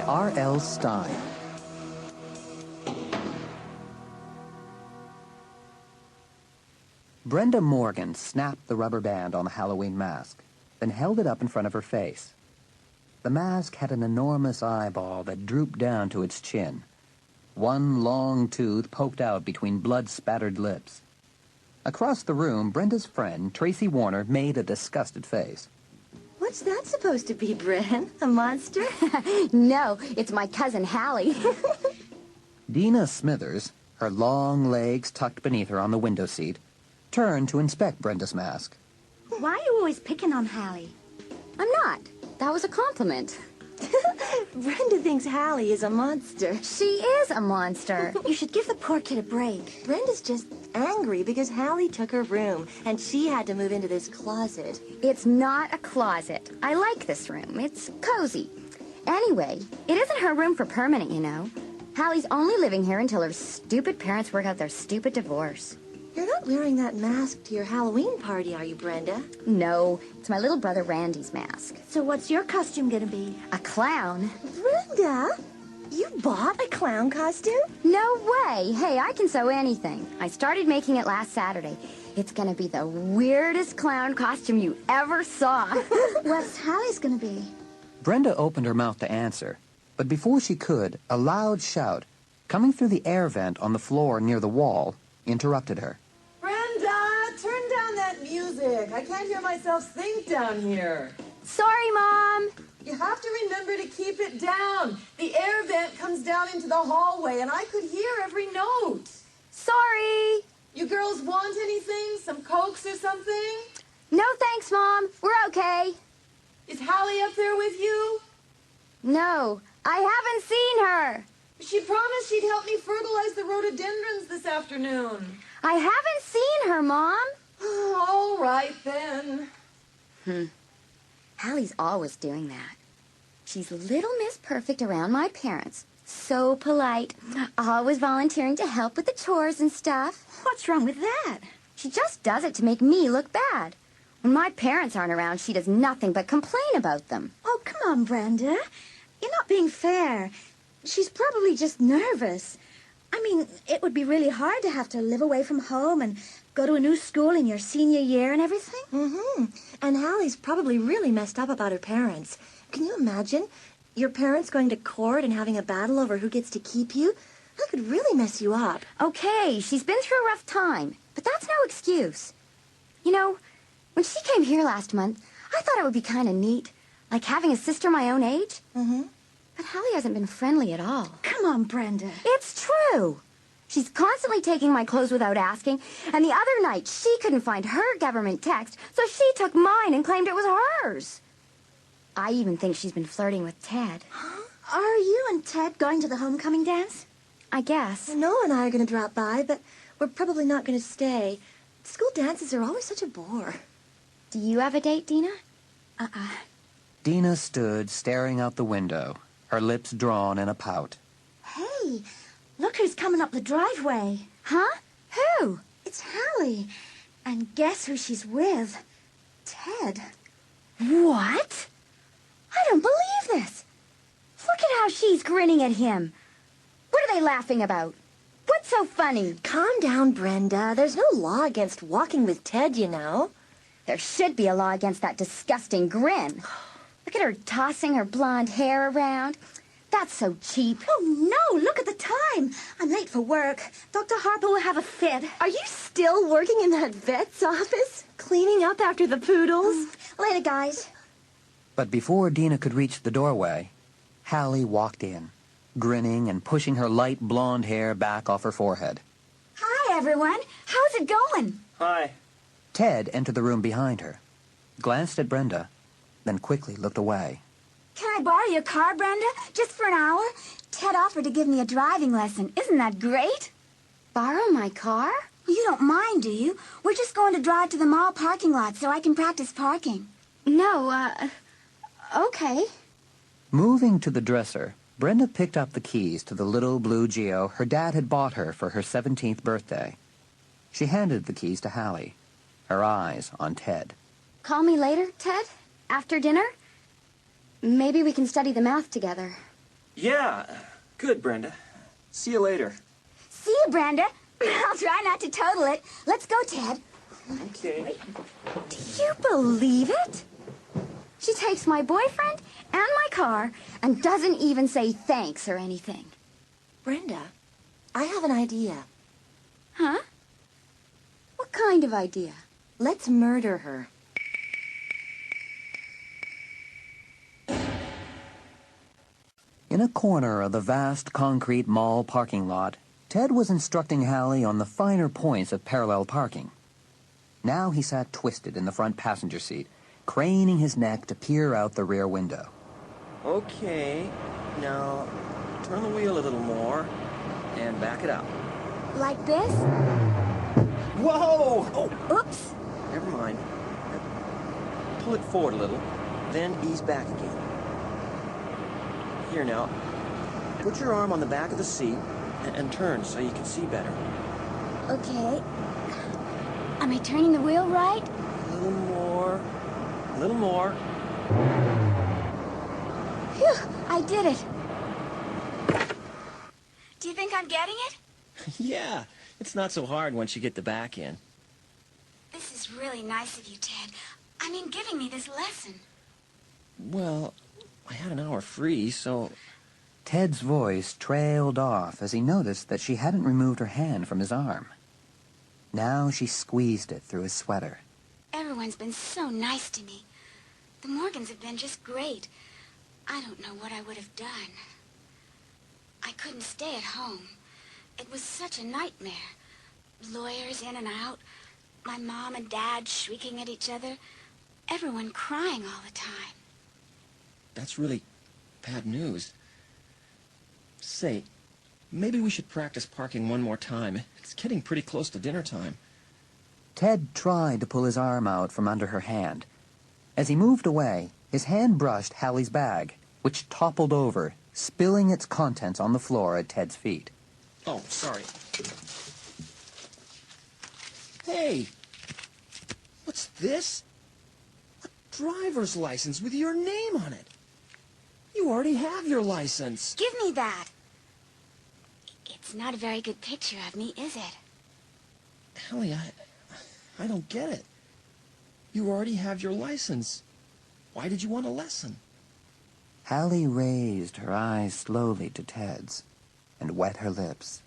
R.L. Stine. Brenda Morgan snapped the rubber band on the Halloween mask, then held it up in front of her face. The mask had an enormous eyeball that drooped down to its chin. One long tooth poked out between blood-spattered lips. Across the room, Brenda's friend, Traci Warner, made a disgusted face. What's that supposed to be, Bren? A monster? No, it's my cousin Halley. Dina Smithers, her long legs tucked beneath her on the window seat, turned to inspect Brenda's mask. Why are you always picking on Halley? I'm not. That was a compliment. Brenda thinks Halley is a monster. She is a monster. You should give the poor kid a break. Brenda's just angry because Halley took her room, and she had to move into this closet. It's not a closet. I like this room. It's cozy. Anyway, it isn't her room for permanent, you know. Halley's only living here until her stupid parents work out their stupid divorce. You're not wearing that mask to your Halloween party, are you, Brenda? No, it's my little brother Randy's mask. So what's your costume gonna be? A clown? Brenda, you bought a clown costume? No way. Hey, I can sew anything. I started making it last Saturday. It's gonna be the weirdest clown costume you ever saw. What's Halley's gonna be? Brenda opened her mouth to answer, but before she could, a loud shout, coming through the air vent on the floor near the wall, interrupted her. Turn down that music. I can't hear myself think down here. Sorry, Mom. You have to remember to keep it down. The air vent comes down into the hallway, and I could hear every note. Sorry. You girls want anything? Some Cokes or something? No thanks, Mom. We're okay. Is Halley up there with you? No, I haven't seen her. She promised she'd help me fertilize the rhododendrons this afternoon. I haven't seen her, Mom. All right, then. Hallie's always doing that. She's Little Miss Perfect around my parents. So polite. Always volunteering to help with the chores and stuff. What's wrong with that? She just does it to make me look bad. When my parents aren't around, she does nothing but complain about them. Oh, come on, Brenda. You're not being fair. She's probably just nervous. I mean, it would be really hard to have to live away from home and go to a new school in your senior year and everything. Mm-hmm. And Halley's probably really messed up about her parents. Can you imagine? Your parents going to court and having a battle over who gets to keep you? That could really mess you up. Okay, she's been through a rough time, but that's no excuse. You know, when she came here last month, I thought it would be kind of neat, like having a sister my own age. Mm-hmm. But Halley hasn't been friendly at all. Come on, Brenda. It's true. She's constantly taking my clothes without asking, and the other night she couldn't find her government text, so she took mine and claimed it was hers. I even think she's been flirting with Ted. Huh? Are you and Ted going to the homecoming dance? I guess. Noah and I are going to drop by, but we're probably not going to stay. School dances are always such a bore. Do you have a date, Dina? Dina stood staring out the window, her lips drawn in a pout. Hey, look who's coming up the driveway. Huh? Who? It's Halley. And guess who she's with? Ted. What? I don't believe this. Look at how she's grinning at him. What are they laughing about? What's so funny? Calm down, Brenda. There's no law against walking with Ted, you know. There should be a law against that disgusting grin. Look at her tossing her blonde hair around. That's so cheap. Oh, no, look at the time. I'm late for work. Dr. Harbour will have a fit. Are you still working in that vet's office? Cleaning up after the poodles? Later, guys. But before Dina could reach the doorway, Halley walked in, grinning and pushing her light blonde hair back off her forehead. Hi, everyone. How's it going? Hi. Ted entered the room behind her, glanced at Brenda, then quickly looked away. Can I borrow your car, Brenda? Just for an hour? Ted offered to give me a driving lesson. Isn't that great? Borrow my car? Well, you don't mind, do you? We're just going to drive to the mall parking lot so I can practice parking. No, okay. Moving to the dresser, Brenda picked up the keys to the little blue Geo her dad had bought her for her 17th birthday. She handed the keys to Halley, her eyes on Ted. Call me later, Ted? After dinner? Maybe we can study the math together. Yeah, good, Brenda. See you later. See you, Brenda. I'll try not to total it. Let's go, Ted. Okay. Do you believe it? She takes my boyfriend and my car and doesn't even say thanks or anything. Brenda, I have an idea. Huh? What kind of idea? Let's murder her. In a corner of the vast concrete mall parking lot, Ted was instructing Halley on the finer points of parallel parking. Now he sat twisted in the front passenger seat, craning his neck to peer out the rear window. Okay, now turn the wheel a little more and back it up. Like this? Whoa! Oh, Oops. never mind. Pull it forward a little, then ease back again. Here now, put your arm on the back of the seat and turn so you can see better. Okay. Am I turning the wheel right? A little more. A little more. Phew, I did it. Do you think I'm getting it? Yeah, it's not so hard once you get the back in. This is really nice of you, Ted. I mean, giving me this lesson. Well, I had an hour free, so... Ted's voice trailed off as he noticed that she hadn't removed her hand from his arm. Now she squeezed it through his sweater. Everyone's been so nice to me. The Morgans have been just great. I don't know what I would have done. I couldn't stay at home. It was such a nightmare. Lawyers in and out. My mom and dad shrieking at each other. Everyone crying all the time. That's really bad news. Say, maybe we should practice parking one more time. It's getting pretty close to dinner time. Ted tried to pull his arm out from under her hand. As he moved away, his hand brushed Halley's bag, which toppled over, spilling its contents on the floor at Ted's feet. Oh, sorry. Hey! What's this? A driver's license with your name on it. You already have your license. Give me that. It's not a very good picture of me, is it? Halley, I don't get it. You already have your license. Why did you want a lesson? Halley raised her eyes slowly to Ted's and wet her lips.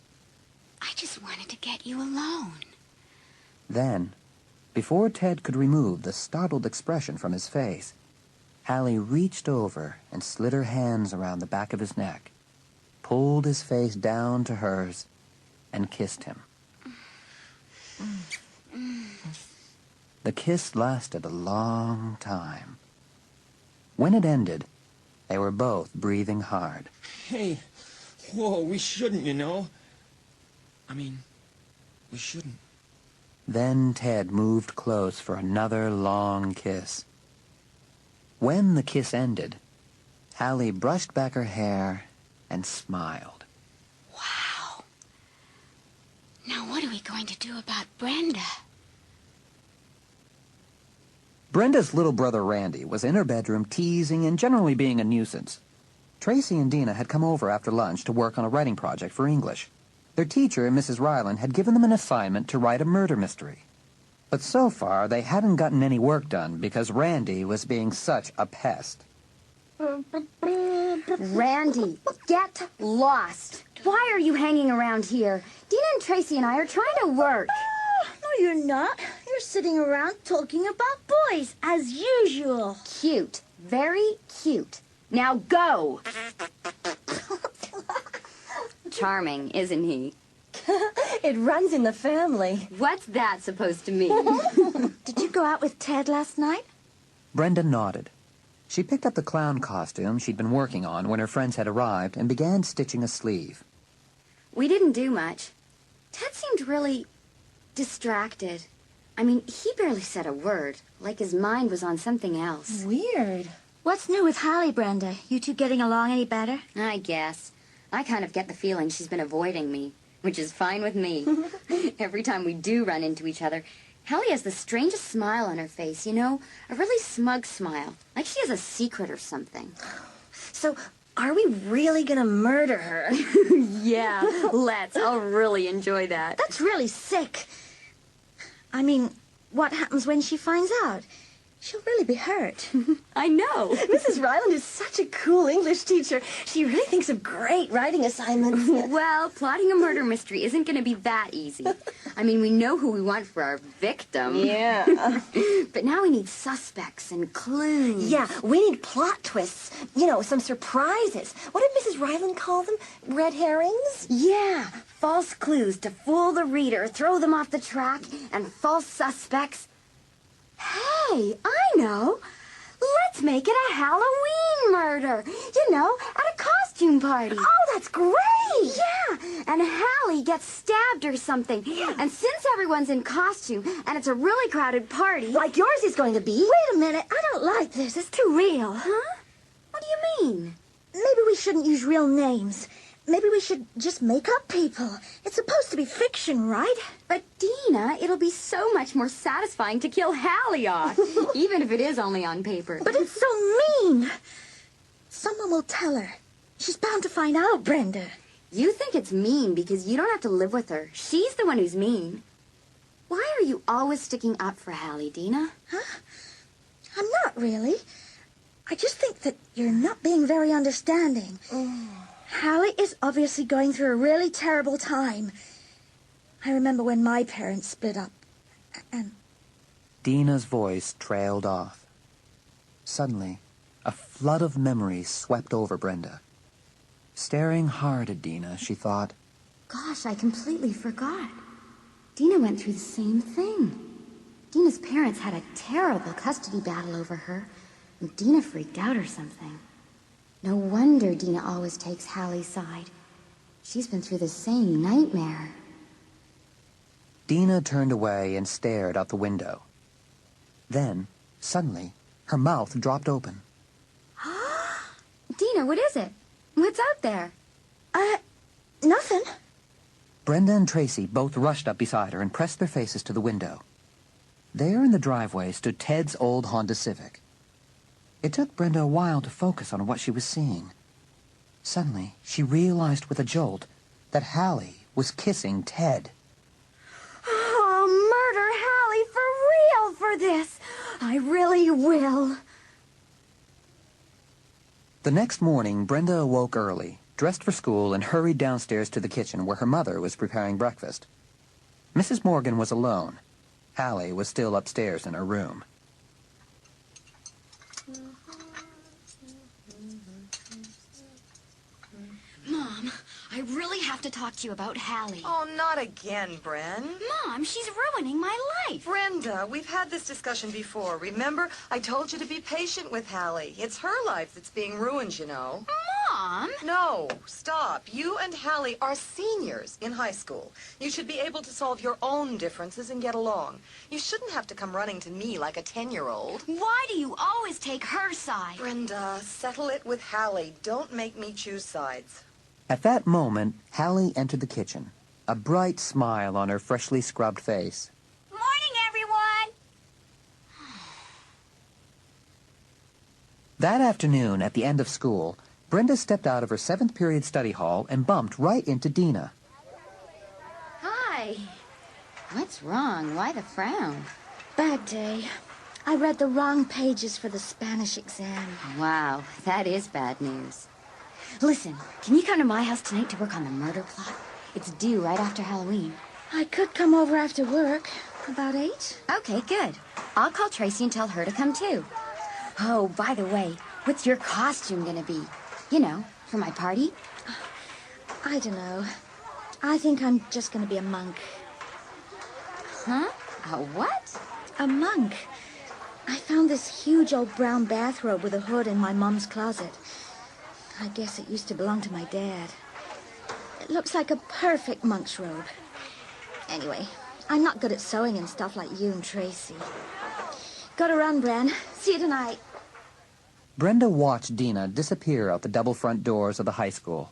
I just wanted to get you alone. Then, before Ted could remove the startled expression from his face, Halley reached over and slid her hands around the back of his neck, pulled his face down to hers, and kissed him. The kiss lasted a long time. When it ended, they were both breathing hard. Hey, whoa, we shouldn't, you know. I mean, we shouldn't. Then Ted moved close for another long kiss. When the kiss ended, Halley brushed back her hair and smiled. Wow. Now what are we going to do about Brenda? Brenda's little brother Randy was in her bedroom teasing and generally being a nuisance. Traci and Dina had come over after lunch to work on a writing project for English. Their teacher, Mrs. Ryland, had given them an assignment to write a murder mystery. But so far, they hadn't gotten any work done because Randy was being such a pest. Randy, get lost. Why are you hanging around here? Dina and Traci and I are trying to work. No, you're not. You're sitting around talking about boys, as usual. Cute. Very cute. Now go. Charming, isn't he? It runs in the family. What's that supposed to mean? Did you go out with Ted last night? Brenda nodded. She picked up the clown costume she'd been working on when her friends had arrived and began stitching a sleeve. We didn't do much. Ted seemed really distracted. I mean, he barely said a word, like his mind was on something else. Weird. What's new with Halley, Brenda? You two getting along any better? I guess. I kind of get the feeling she's been avoiding me, which is fine with me. Every time we do run into each other, Halley has the strangest smile on her face, you know? A really smug smile, like she has a secret or something. So, Are we really gonna murder her? Yeah, let's. I'll really enjoy that. That's really sick. I mean, what happens when she finds out? She'll really be hurt. I know. Mrs. Ryland is such a cool English teacher. She really thinks of great writing assignments. Well, plotting a murder mystery isn't going to be that easy. I mean, we know who we want for our victim. Yeah. But now we need suspects and clues. Yeah, we need plot twists. You know, some surprises. What did Mrs. Ryland call them? Red herrings? Yeah, false clues to fool the reader, throw them off the track, and false suspects. Hey, I know. Let's make it a Halloween murder. You know, at a costume party. Oh, that's great! Yeah, and Halley gets stabbed or something. Yeah. And since everyone's in costume and it's a really crowded party... Like yours is going to be. Wait a minute. I don't like this. It's too real. Huh? What do you mean? Maybe we shouldn't use real names. Maybe we should just make up people. It's supposed to be fiction, right? But, Dina, it'll be so much more satisfying to kill Halley off, even if it is only on paper. But it's so mean. Someone will tell her. She's bound to find out, Brenda. You think it's mean because you don't have to live with her. She's the one who's mean. Why are you always sticking up for Halley, Dina? Huh? I'm not really. I just think that you're not being very understanding. Halley is obviously going through a really terrible time. I remember when my parents split up, and... Dina's voice trailed off. Suddenly, a flood of memories swept over Brenda. Staring hard at Dina, she thought, Gosh, I completely forgot. Dina went through the same thing. Dina's parents had a terrible custody battle over her, and Dina freaked out or something. No wonder Dina always takes Halley's side. She's been through the same nightmare. Dina turned away and stared out the window. Then, suddenly, her mouth dropped open. Dina, what is it? What's out there? Nothing. Brenda and Traci both rushed up beside her and pressed their faces to the window. There in the driveway stood Ted's old Honda Civic. It took Brenda a while to focus on what she was seeing. Suddenly, she realized with a jolt that Halley was kissing Ted. Oh, murder Halley for real for this. I really will. The next morning, Brenda awoke early, dressed for school, and hurried downstairs to the kitchen where her mother was preparing breakfast. Mrs. Morgan was alone. Halley was still upstairs in her room. Mom, I really have to talk to you about Halley. Oh, not again, Bren. Mom, she's ruining my life. Brenda, we've had this discussion before. Remember, I told you to be patient with Halley. It's her life that's being ruined, you know. Mom! No, stop. You and Halley are seniors in high school. You should be able to solve your own differences and get along. You shouldn't have to come running to me like a 10-year-old. Why do you always take her side? Brenda, settle it with Halley. Don't make me choose sides. At that moment, Halley entered the kitchen, a bright smile on her freshly scrubbed face. Morning, everyone! That afternoon, at the end of school, Brenda stepped out of her 7th period study hall and bumped right into Dina. Hi. What's wrong? Why the frown? Bad day. I read the wrong pages for the Spanish exam. Wow, that is bad news. Listen, can you come to my house tonight to work on the murder plot? It's due right after Halloween. I could come over after work. About 8? Okay, good. I'll call Traci and tell her to come too. Oh, by the way, what's your costume gonna be? You know, for my party? I don't know. I think I'm just going to be a monk. Huh? A what? A monk. I found this huge old brown bathrobe with a hood in my mom's closet. I guess it used to belong to my dad. It looks like a perfect monk's robe. Anyway, I'm not good at sewing and stuff like you and Traci. Gotta run, Bren. See you tonight. Brenda watched Dina disappear out the double front doors of the high school.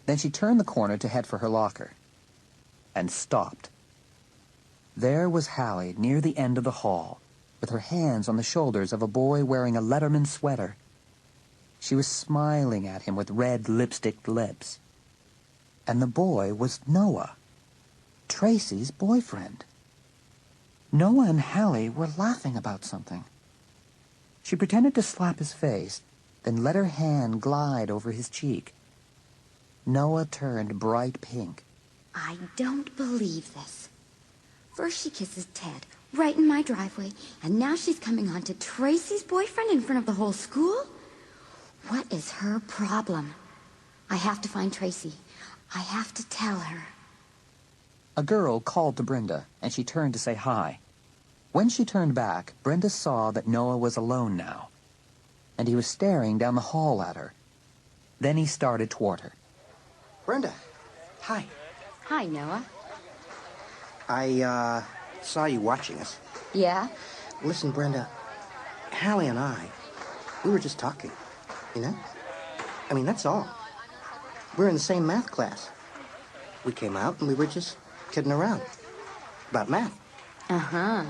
Then she turned the corner to head for her locker. And stopped. There was Halley near the end of the hall, with her hands on the shoulders of a boy wearing a Letterman sweater. She was smiling at him with red lipsticked lips. And the boy was Noah, Tracy's boyfriend. Noah and Halley were laughing about something. She pretended to slap his face, then let her hand glide over his cheek. Noah turned bright pink. I don't believe this. First she kisses Ted right in my driveway, and now she's coming on to Tracy's boyfriend in front of the whole school? What is her problem? I have to find Tracy. I have to tell her. A girl called to Brenda, and she turned to say hi. When she turned back, Brenda saw that Noah was alone now, and he was staring down the hall at her. Then he started toward her. Brenda, hi. Hi, Noah. I saw you watching us. Yeah? Listen, Brenda, Halley and I, we were just talking, you know? I mean, that's all. We're in the same math class. We came out and we were just kidding around about math. Uh-huh.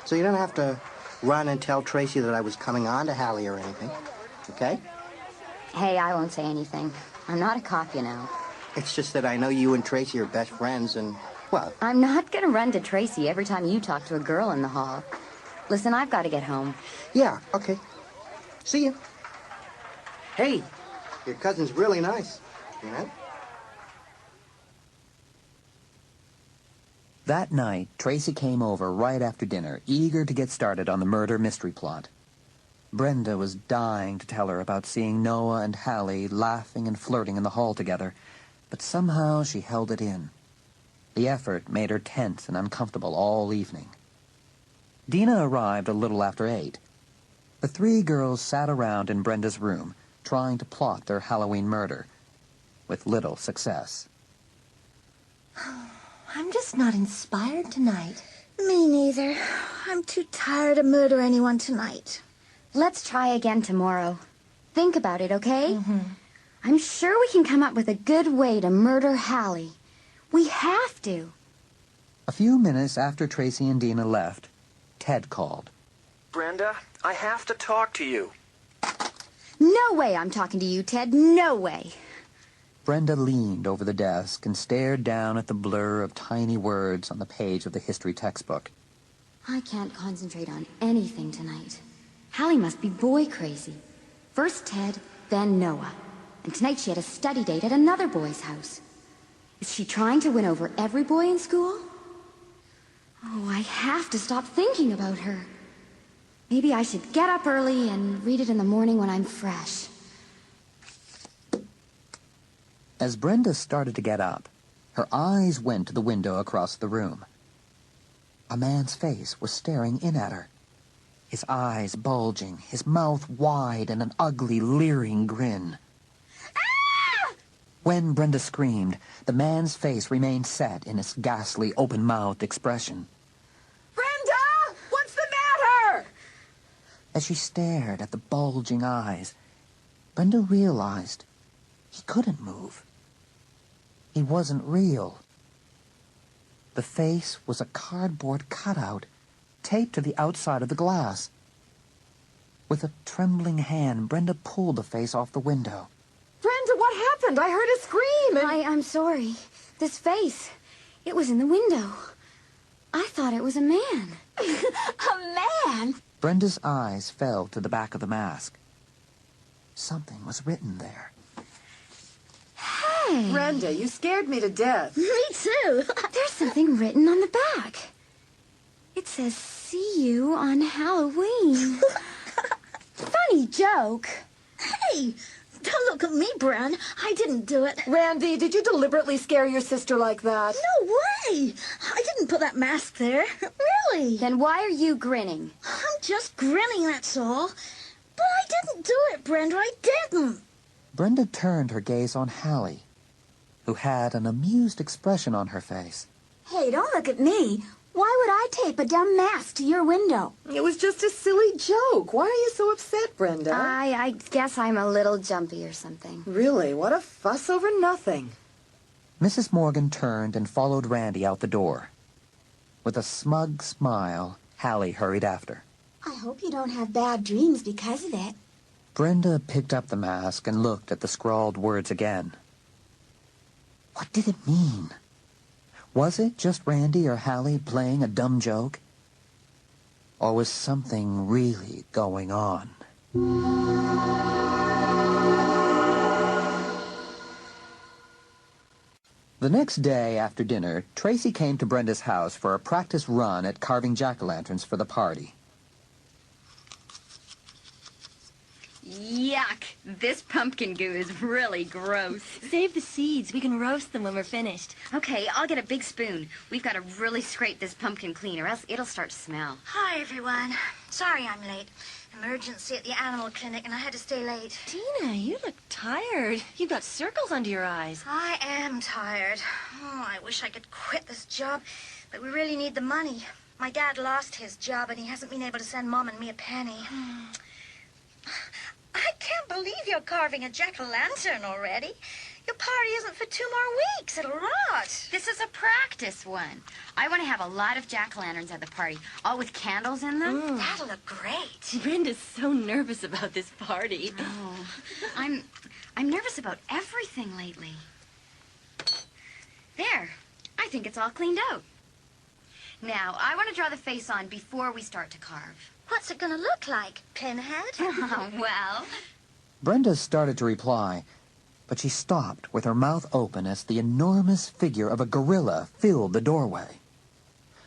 So you don't have to run and tell Tracy that I was coming on to Halley or anything, okay? Hey, I won't say anything. I'm not a cop, you know. It's just that I know you and Tracy are best friends and, well... I'm not gonna run to Tracy every time you talk to a girl in the hall. Listen, I've got to get home. Yeah, okay. See you. Hey, your cousin's really nice, you know? That night, Tracy came over right after dinner, eager to get started on the murder mystery plot. Brenda was dying to tell her about seeing Noah and Halley laughing and flirting in the hall together, but somehow she held it in. The effort made her tense and uncomfortable all evening. Dina arrived a little after 8. The three girls sat around in Brenda's room, trying to plot their Halloween murder, with little success. I'm just not inspired tonight. Me neither. I'm too tired to murder anyone tonight. Let's try again tomorrow. Think about it, okay? I'm sure we can come up with a good way to murder Halley. We have to. A few minutes after Tracy and Dina left, Ted called. Brenda, I have to talk to you. No way I'm talking to you, Ted. No way. Brenda leaned over the desk and stared down at the blur of tiny words on the page of the history textbook. I can't concentrate on anything tonight. Halley must be boy crazy. First Ted, then Noah. And tonight she had a study date at another boy's house. Is she trying to win over every boy in school? Oh, I have to stop thinking about her. Maybe I should get up early and read it in the morning when I'm fresh. As Brenda started to get up, her eyes went to the window across the room. A man's face was staring in at her, his eyes bulging, his mouth wide in an ugly, leering grin. Ah! When Brenda screamed, the man's face remained set in its ghastly, open-mouthed expression. Brenda! What's the matter? As she stared at the bulging eyes, Brenda realized he couldn't move. He wasn't real. The face was a cardboard cutout taped to the outside of the glass. With a trembling hand, Brenda pulled the face off the window. Brenda, what happened? I heard a scream and... I'm sorry. This face, it was in the window. I thought it was a man. A man? Brenda's eyes fell to the back of the mask. Something was written there. Hey. Brenda, you scared me to death. Me too. There's something written on the back. It says, "See you on Halloween." Funny joke. Hey, don't look at me, Bran. I didn't do it. Randy, did you deliberately scare your sister like that? No way. I didn't put that mask there. Really. Then why are you grinning? I'm just grinning, that's all. But I didn't do it, Brenda. I didn't. Brenda turned her gaze on Halley, who had an amused expression on her face. Hey, don't look at me. Why would I tape a dumb mask to your window? It was just a silly joke. Why are you so upset, Brenda? I guess I'm a little jumpy or something. Really, what a fuss over nothing. Mrs. Morgan turned and followed Randy out the door. With a smug smile, Halley hurried after. I hope you don't have bad dreams because of it. Brenda picked up the mask and looked at the scrawled words again. What did it mean? Was it just Randy or Halley playing a dumb joke? Or was something really going on? The next day after dinner, Traci came to Brenda's house for a practice run at carving jack-o'-lanterns for the party. Yuck! This pumpkin goo is really gross. Save the seeds. We can roast them when we're finished. Okay, I'll get a big spoon. We've got to really scrape this pumpkin clean or else it'll start to smell. Hi, everyone. Sorry I'm late. Emergency at the animal clinic, and I had to stay late. Dina, you look tired. You've got circles under your eyes. I am tired. Oh, I wish I could quit this job, but we really need the money. My dad lost his job, and he hasn't been able to send Mom and me a penny. I can't believe you're carving a jack-o'-lantern already. Your party isn't for 2 more weeks. It'll rot. This is a practice one. I want to have a lot of jack-o'-lanterns at the party, all with candles in them. That'll look great. Brenda's so nervous about this party. Oh, I'm nervous about everything lately. There. I think it's all cleaned out. Now, I want to draw the face on before we start to carve. What's it gonna look like? Pinhead? Well... Brenda started to reply, but she stopped with her mouth open as the enormous figure of a gorilla filled the doorway.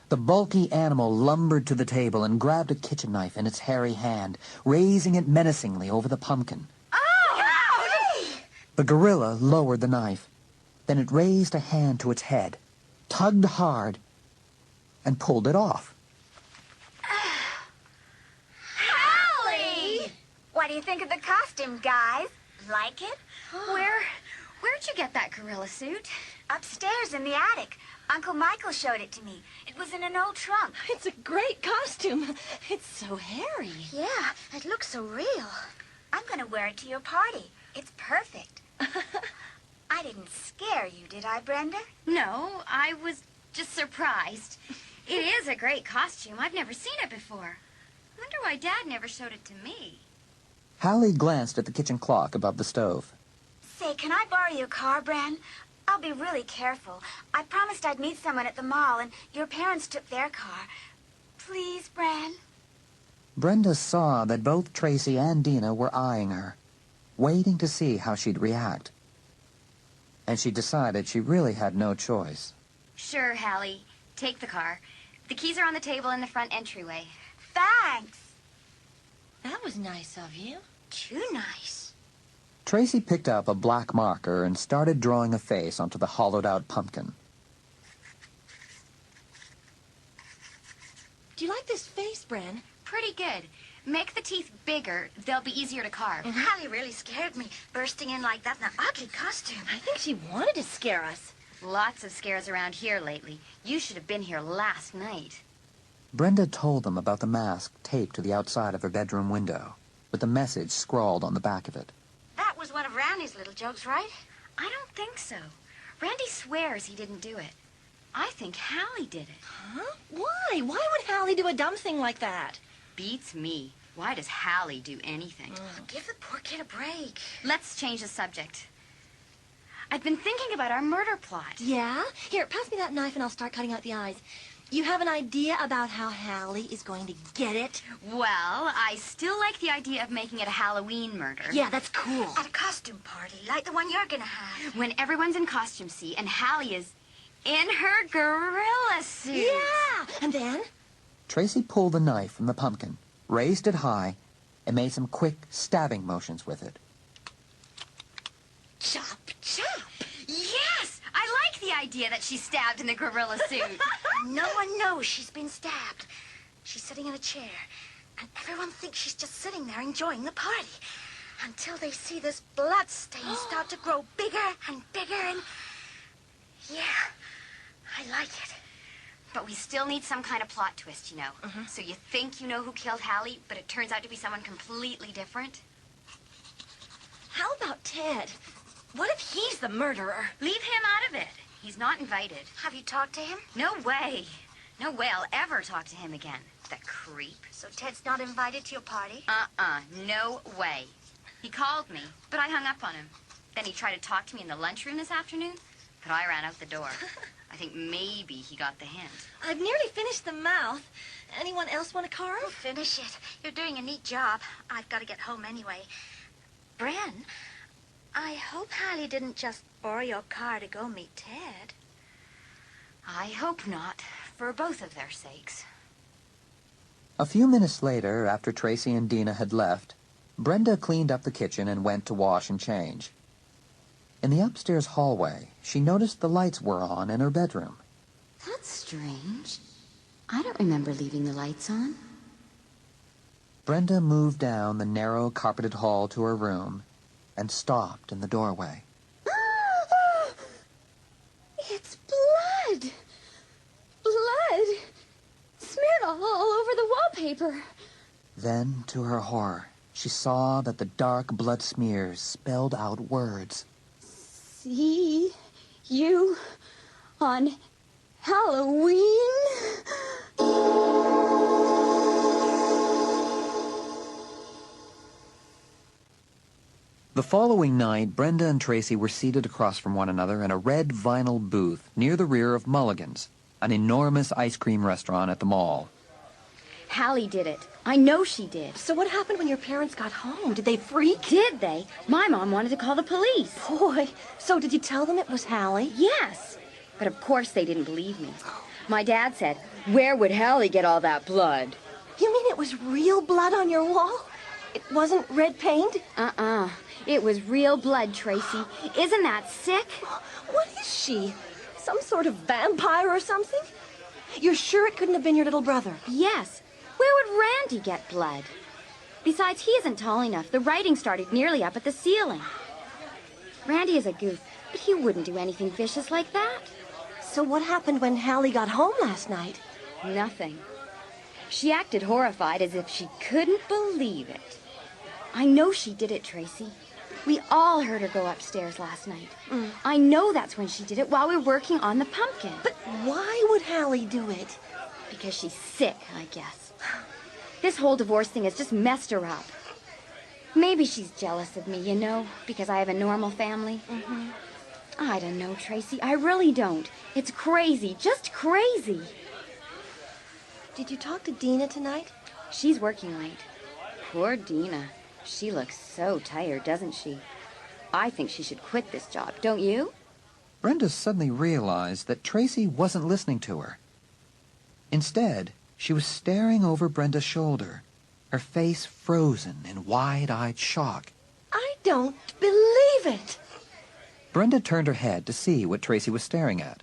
The bulky animal lumbered to the table and grabbed a kitchen knife in its hairy hand, raising it menacingly over the pumpkin. Oh! The gorilla lowered the knife. Then it raised a hand to its head, tugged hard, and pulled it off. Halley! What do you think of the costume, guys? Like it? Where'd you get that gorilla suit? Upstairs in the attic. Uncle Michael showed it to me. It was in an old trunk. It's a great costume. It's so hairy. Yeah, it looks so real. I'm going to wear it to your party. It's perfect. I didn't scare you, did I, Brenda? No, I was just surprised. It is a great costume. I've never seen it before. I wonder why Dad never showed it to me. Halley glanced at the kitchen clock above the stove. Say, can I borrow your car, Bran? I'll be really careful. I promised I'd meet someone at the mall, and your parents took their car. Please, Bran? Brenda saw that both Traci and Dina were eyeing her, waiting to see how she'd react. And she decided she really had no choice. Sure, Halley. Take the car. The keys are on the table in the front entryway. Thanks. That was nice of you. Too nice. Traci picked up a black marker and started drawing a face onto the hollowed-out pumpkin. Do you like this face, Bran? Pretty good. Make the teeth bigger. They'll be easier to carve. Halley really scared me, bursting in like that in an ugly costume. I think she wanted to scare us. Lots of scares around here lately. You should have been here last night. Brenda told them about the mask taped to the outside of her bedroom window, with the message scrawled on the back of it. That was one of Randy's little jokes, right? I don't think so. Randy swears he didn't do it. I think Halley did it. Huh? Why? Why would Halley do a dumb thing like that? Beats me. Why does Halley do anything? Give the poor kid a break. Let's change the subject. I've been thinking about our murder plot. Yeah? Here, pass me that knife and I'll start cutting out the eyes. You have an idea about how Halley is going to get it? Well, I still like the idea of making it a Halloween murder. Yeah, that's cool. At a costume party, like the one you're gonna have. When everyone's in costume, see, and Halley is in her gorilla suit. Yeah! And then? Traci pulled the knife from the pumpkin, raised it high, and made some quick stabbing motions with it. Chop, chop. Yes! I like the idea that she's stabbed in the gorilla suit. No one knows she's been stabbed. She's sitting in a chair, and everyone thinks she's just sitting there enjoying the party. Until they see this blood stain start to grow bigger and bigger and... Yeah, I like it. But we still need some kind of plot twist, you know. So you think you know who killed Halley, but it turns out to be someone completely different? How about Ted? What if he's the murderer? Leave him out of it. He's not invited. Have you talked to him? No way. No way I'll ever talk to him again. The creep. So Ted's not invited to your party? No way. He called me, but I hung up on him. Then he tried to talk to me in the lunchroom this afternoon, but I ran out the door. I think maybe he got the hint. I've nearly finished the mouth. Anyone else want a card? Oh, finish it. You're doing a neat job. I've got to get home anyway. Bren, I hope Halley didn't just borrow your car to go meet Ted. I hope not, for both of their sakes. A few minutes later, after Traci and Dina had left, Brenda cleaned up the kitchen and went to wash and change. In the upstairs hallway, she noticed the lights were on in her bedroom. That's strange. I don't remember leaving the lights on. Brenda moved down the narrow carpeted hall to her room and stopped in the doorway. It's blood! Blood! Smeared all over the wallpaper. Then, to her horror, she saw that the dark blood smears spelled out words. See you on Halloween? The following night, Brenda and Traci were seated across from one another in a red vinyl booth near the rear of Mulligan's, an enormous ice cream restaurant at the mall. Halley did it. I know she did. So what happened when your parents got home? Did they freak? Did they? My mom wanted to call the police. Boy, so did you tell them it was Halley? Yes. But of course they didn't believe me. My dad said, where would Halley get all that blood? You mean it was real blood on your wall? It wasn't red paint? Uh-uh. It was real blood, Traci. Isn't that sick? What is she? Some sort of vampire or something? You're sure it couldn't have been your little brother? Yes. Where would Randy get blood? Besides, he isn't tall enough. The writing started nearly up at the ceiling. Randy is a goof, but he wouldn't do anything vicious like that. So what happened when Halley got home last night? Nothing. She acted horrified as if she couldn't believe it. I know she did it, Traci. We all heard her go upstairs last night. I know that's when she did it, while we were working on the pumpkin. But why would Halley do it? Because she's sick, I guess. This whole divorce thing has just messed her up. Maybe she's jealous of me, you know, because I have a normal family. I don't know, Traci. I really don't. It's crazy, just crazy. Did you talk to Dina tonight? She's working late. Poor Dina. She looks so tired, doesn't she? I think she should quit this job, don't you? Brenda suddenly realized that Traci wasn't listening to her. Instead, she was staring over Brenda's shoulder, her face frozen in wide-eyed shock. I don't believe it. Brenda turned her head to see what Traci was staring at.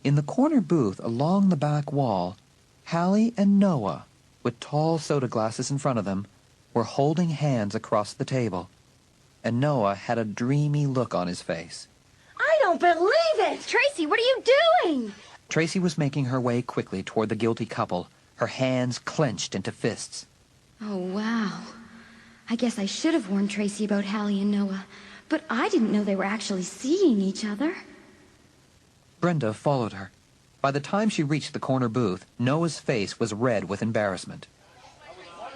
In the corner booth along the back wall, Halley and Noah, with tall soda glasses in front of them, were holding hands across the table, and Noah had a dreamy look on his face. I don't believe it! Traci, what are you doing? Traci was making her way quickly toward the guilty couple, her hands clenched into fists. Oh, wow. I guess I should have warned Traci about Halley and Noah, but I didn't know they were actually seeing each other. Brenda followed her. By the time she reached the corner booth, Noah's face was red with embarrassment.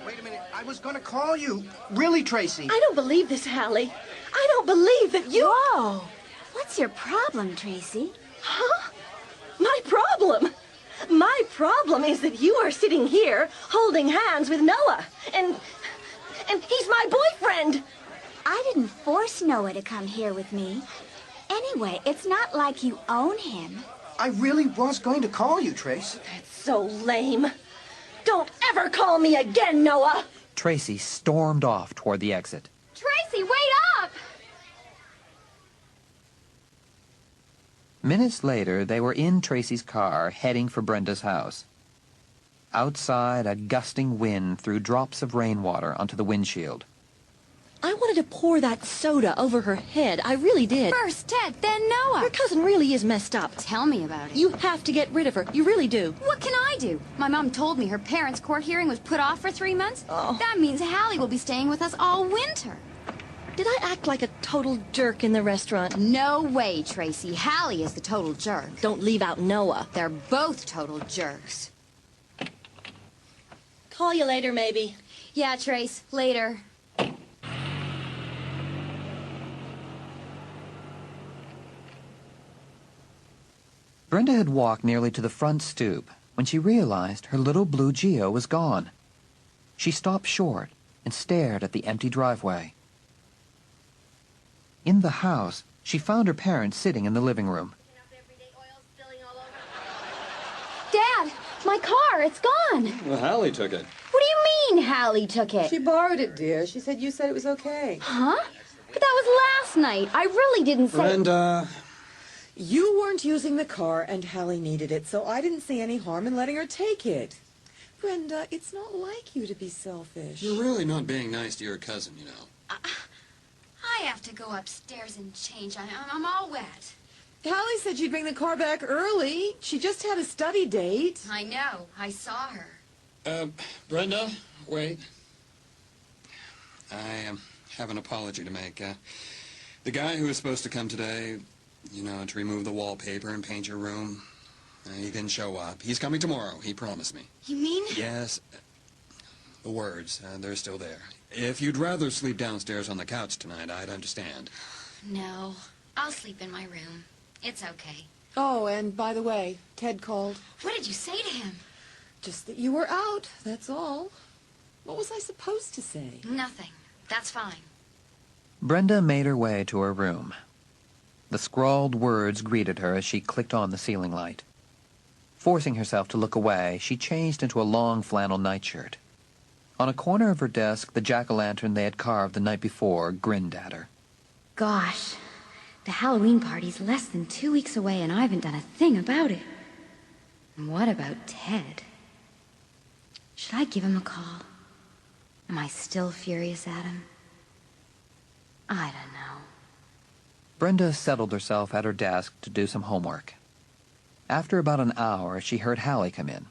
Wait a minute, I was gonna call you. Really, Traci? I don't believe this, Halley. I don't believe that you... Whoa! What's your problem, Traci? Huh? My problem? My problem is that you are sitting here holding hands with Noah. And he's my boyfriend. I didn't force Noah to come here with me. Anyway, it's not like you own him. I really was going to call you, Trace. That's so lame. Don't ever call me again, Noah. Traci stormed off toward the exit. Traci, wait up! Minutes later, they were in Traci's car, heading for Brenda's house. Outside, a gusting wind threw drops of rainwater onto the windshield. I wanted to pour that soda over her head. I really did. First Ted, then Noah. Your cousin really is messed up. Tell me about it. You have to get rid of her. You really do. What can I do? My mom told me her parents' court hearing was put off for 3 months. Oh. That means Halley will be staying with us all winter. Did I act like a total jerk in the restaurant? No way, Traci. Halley is the total jerk. Don't leave out Noah. They're both total jerks. Call you later, maybe. Yeah, Trace. Later. Brenda had walked nearly to the front stoop when she realized her little blue Geo was gone. She stopped short and stared at the empty driveway. In the house, she found her parents sitting in the living room. Dad, my car, it's gone. Well, Halley took it. What do you mean Halley took it? She borrowed it, dear. She said you said it was okay. Huh? But that was last night. I really didn't say... Brenda... You weren't using the car, and Halley needed it, so I didn't see any harm in letting her take it. Brenda, it's not like you to be selfish. You're really not being nice to your cousin, you know. I have to go upstairs and change. I'm all wet. Halley said she'd bring the car back early. She just had a study date. I know. I saw her. Brenda, wait. I have an apology to make. The guy who was supposed to come today, you know, to remove the wallpaper and paint your room, he didn't show up. He's coming tomorrow, he promised me. You mean? Yes. The words, they're still there. If you'd rather sleep downstairs on the couch tonight, I'd understand. No. I'll sleep in my room. It's okay. Oh, and by the way, Ted called. What did you say to him? Just that you were out, that's all. What was I supposed to say? Nothing. That's fine. Brenda made her way to her room. The scrawled words greeted her as she clicked on the ceiling light. Forcing herself to look away, she changed into a long flannel nightshirt. On a corner of her desk, the jack-o'-lantern they had carved the night before grinned at her. Gosh, the Halloween party's less than 2 weeks away and I haven't done a thing about it. And what about Ted? Should I give him a call? Am I still furious at him? I don't know. Brenda settled herself at her desk to do some homework. After about an hour, she heard Halley come in.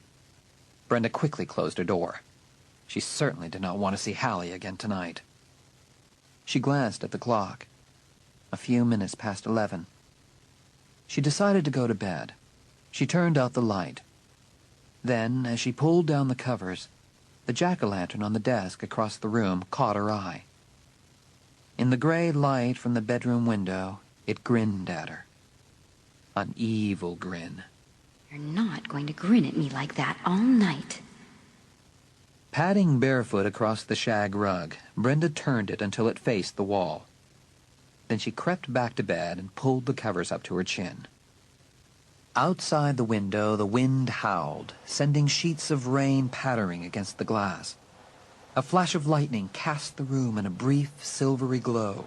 Brenda quickly closed her door. She certainly did not want to see Halley again tonight. She glanced at the clock. A few minutes past 11. She decided to go to bed. She turned out the light. Then, as she pulled down the covers, the jack-o'-lantern on the desk across the room caught her eye. In the gray light from the bedroom window, it grinned at her. An evil grin. You're not going to grin at me like that all night. Padding barefoot across the shag rug, Brenda turned it until it faced the wall. Then she crept back to bed and pulled the covers up to her chin. Outside the window, the wind howled, sending sheets of rain pattering against the glass. A flash of lightning cast the room in a brief, silvery glow.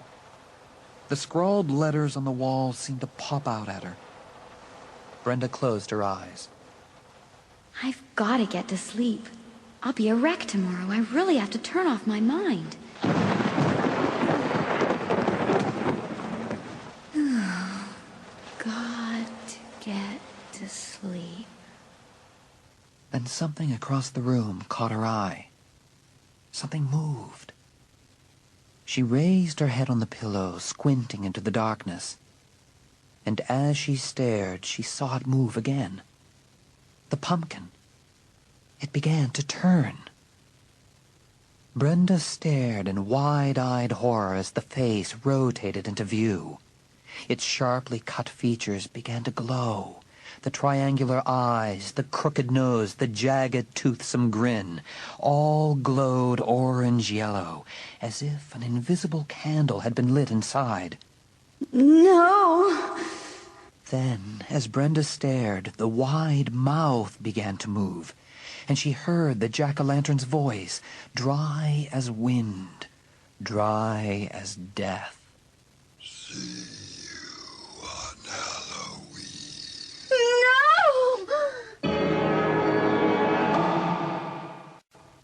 The scrawled letters on the wall seemed to pop out at her. Brenda closed her eyes. I've got to get to sleep. I'll be a wreck tomorrow. I really have to turn off my mind. Got to get to sleep. Then something across the room caught her eye. Something moved. She raised her head on the pillow, squinting into the darkness. And as she stared, she saw it move again. The pumpkin. It began to turn. Brenda stared in wide-eyed horror as the face rotated into view. Its sharply cut features began to glow. The triangular eyes, the crooked nose, the jagged, toothsome grin, all glowed orange-yellow, as if an invisible candle had been lit inside. No! Then, as Brenda stared, the wide mouth began to move, and she heard the jack-o'-lantern's voice, dry as wind, dry as death. See you on Halloween.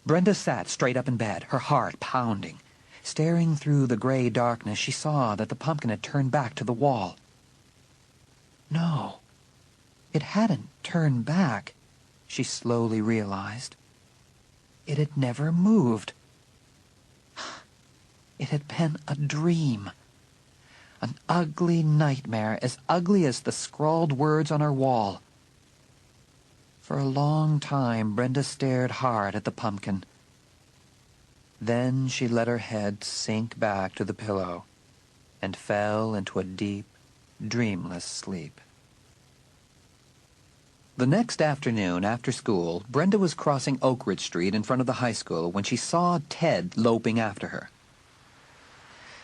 Brenda sat straight up in bed, her heart pounding. Staring through the gray darkness, she saw that the pumpkin had turned back to the wall. No, it hadn't turned back, she slowly realized. It had never moved. It had been a dream. An ugly nightmare, as ugly as the scrawled words on her wall. For a long time, Brenda stared hard at the pumpkin. Then she let her head sink back to the pillow and fell into a deep, dreamless sleep. The next afternoon, after school, Brenda was crossing Oak Ridge Street in front of the high school when she saw Ted loping after her.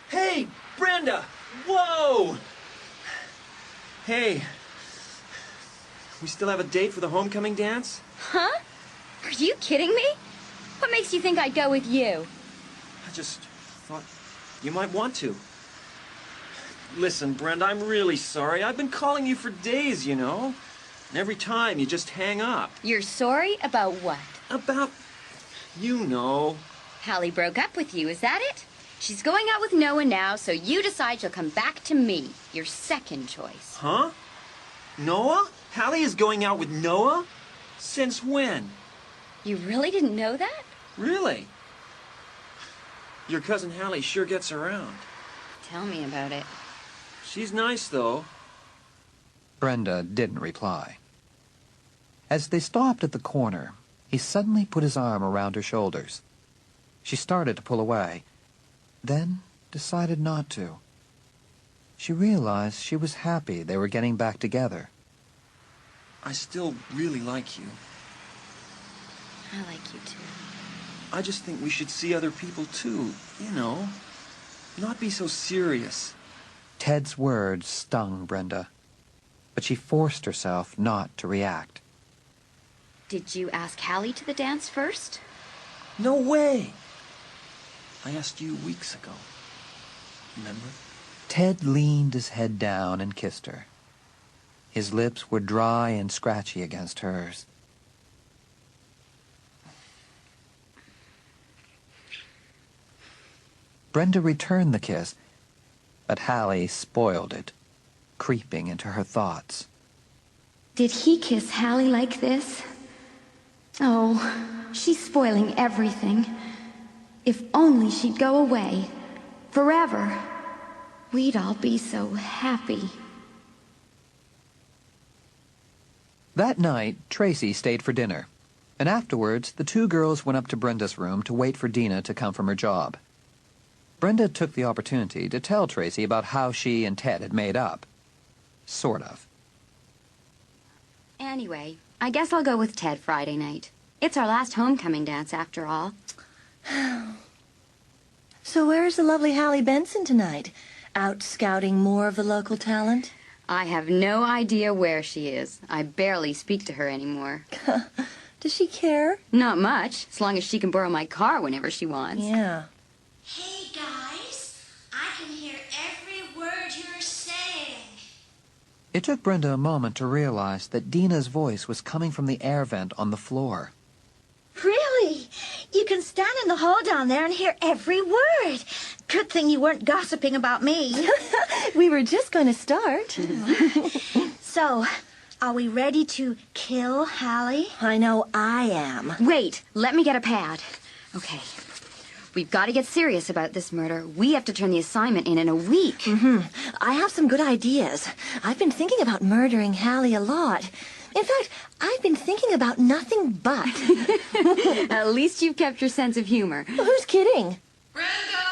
Hey, Brenda! Whoa! Hey, we still have a date for the homecoming dance? Huh? Are you kidding me? What makes you think I'd go with you? I just thought you might want to. Listen, Brenda, I'm really sorry. I've been calling you for days, you know. And every time you just hang up. You're sorry about what? About, you know. Halley broke up with you, is that it? She's going out with Noah now, so you decide she'll come back to me, your second choice. Huh? Noah? Halley is going out with Noah? Since when? You really didn't know that? Really? Your cousin Halley sure gets around. Tell me about it. She's nice, though. Brenda didn't reply. As they stopped at the corner, he suddenly put his arm around her shoulders. She started to pull away, then decided not to. She realized she was happy they were getting back together. I still really like you. I like you, too. I just think we should see other people, too. You know, not be so serious. Ted's words stung Brenda, but she forced herself not to react. Did you ask Halley to the dance first? No way! I asked you weeks ago. Remember? Ted leaned his head down and kissed her. His lips were dry and scratchy against hers. Brenda returned the kiss, but Halley spoiled it, creeping into her thoughts. Did he kiss Halley like this? Oh, she's spoiling everything. If only she'd go away. Forever. We'd all be so happy. That night, Traci stayed for dinner, and afterwards the two girls went up to Brenda's room to wait for Dina to come from her job. Brenda took the opportunity to tell Traci about how she and Ted had made up. Sort of. Anyway, I guess I'll go with Ted Friday night. It's our last homecoming dance, after all. So where's the lovely Halley Benson tonight? Out scouting more of the local talent? I have no idea where she is. I barely speak to her anymore. Does she care? Not much, as long as she can borrow my car whenever she wants. Yeah. Hey, guys. I can hear every word you're saying. It took Brenda a moment to realize that Dina's voice was coming from the air vent on the floor. Really? You can stand in the hall down there and hear every word. Good thing you weren't gossiping about me. We were just going to start. So, are we ready to kill Halley? I know I am. Wait, let me get a pad. Okay. We've got to get serious about this murder. We have to turn the assignment in a week. I have some good ideas. I've been thinking about murdering Halley a lot. In fact, I've been thinking about nothing but. At least you've kept your sense of humor. Who's kidding? Brenda,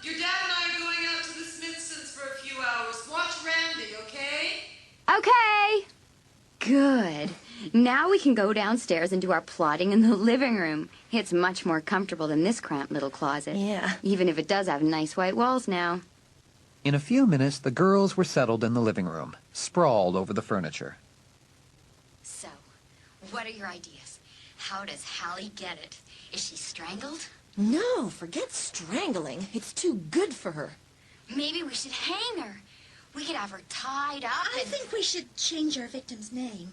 your dad and I are going out to the Smithsons for a few hours. Watch Randy, okay? Okay. Good. Now we can go downstairs and do our plotting in the living room. It's much more comfortable than this cramped little closet. Yeah. Even if it does have nice white walls now. In a few minutes, the girls were settled in the living room, sprawled over the furniture. So, what are your ideas? How does Halley get it? Is she strangled? No, forget strangling. It's too good for her. Maybe we should hang her. We could have her tied up I and... think we should change our victim's name.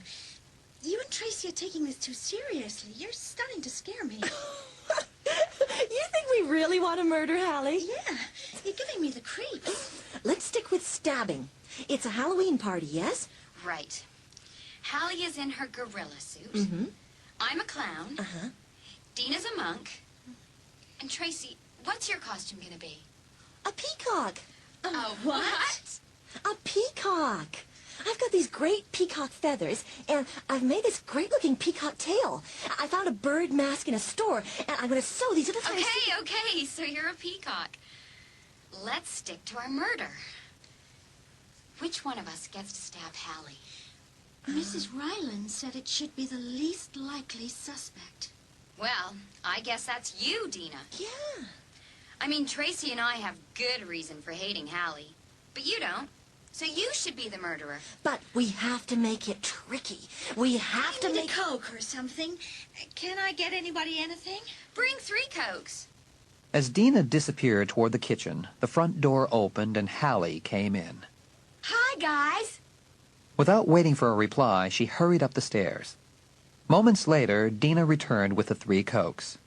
You and Traci are taking this too seriously. You're starting to scare me. You think we really want to murder Halley? Yeah, you're giving me the creeps. Let's stick with stabbing. It's a Halloween party, yes? Right. Halley is in her gorilla suit. I'm a clown. Dina's a monk. And Traci, what's your costume gonna be? A peacock. A what? A peacock. I've got these great peacock feathers, and I've made this great-looking peacock tail. I found a bird mask in a store, and I'm going to sew these little tiny... Okay, so you're a peacock. Let's stick to our murder. Which one of us gets to stab Halley? Mrs. Ryland said it should be the least likely suspect. Well, I guess that's you, Dina. Yeah. I mean, Traci and I have good reason for hating Halley, but you don't. So you should be the murderer. But we have to make it tricky. We have to Need make... a Coke or something. Can I get anybody anything? Bring 3 Cokes. As Dina disappeared toward the kitchen, the front door opened and Halley came in. Hi, guys. Without waiting for a reply, she hurried up the stairs. Moments later, Dina returned with the 3 Cokes.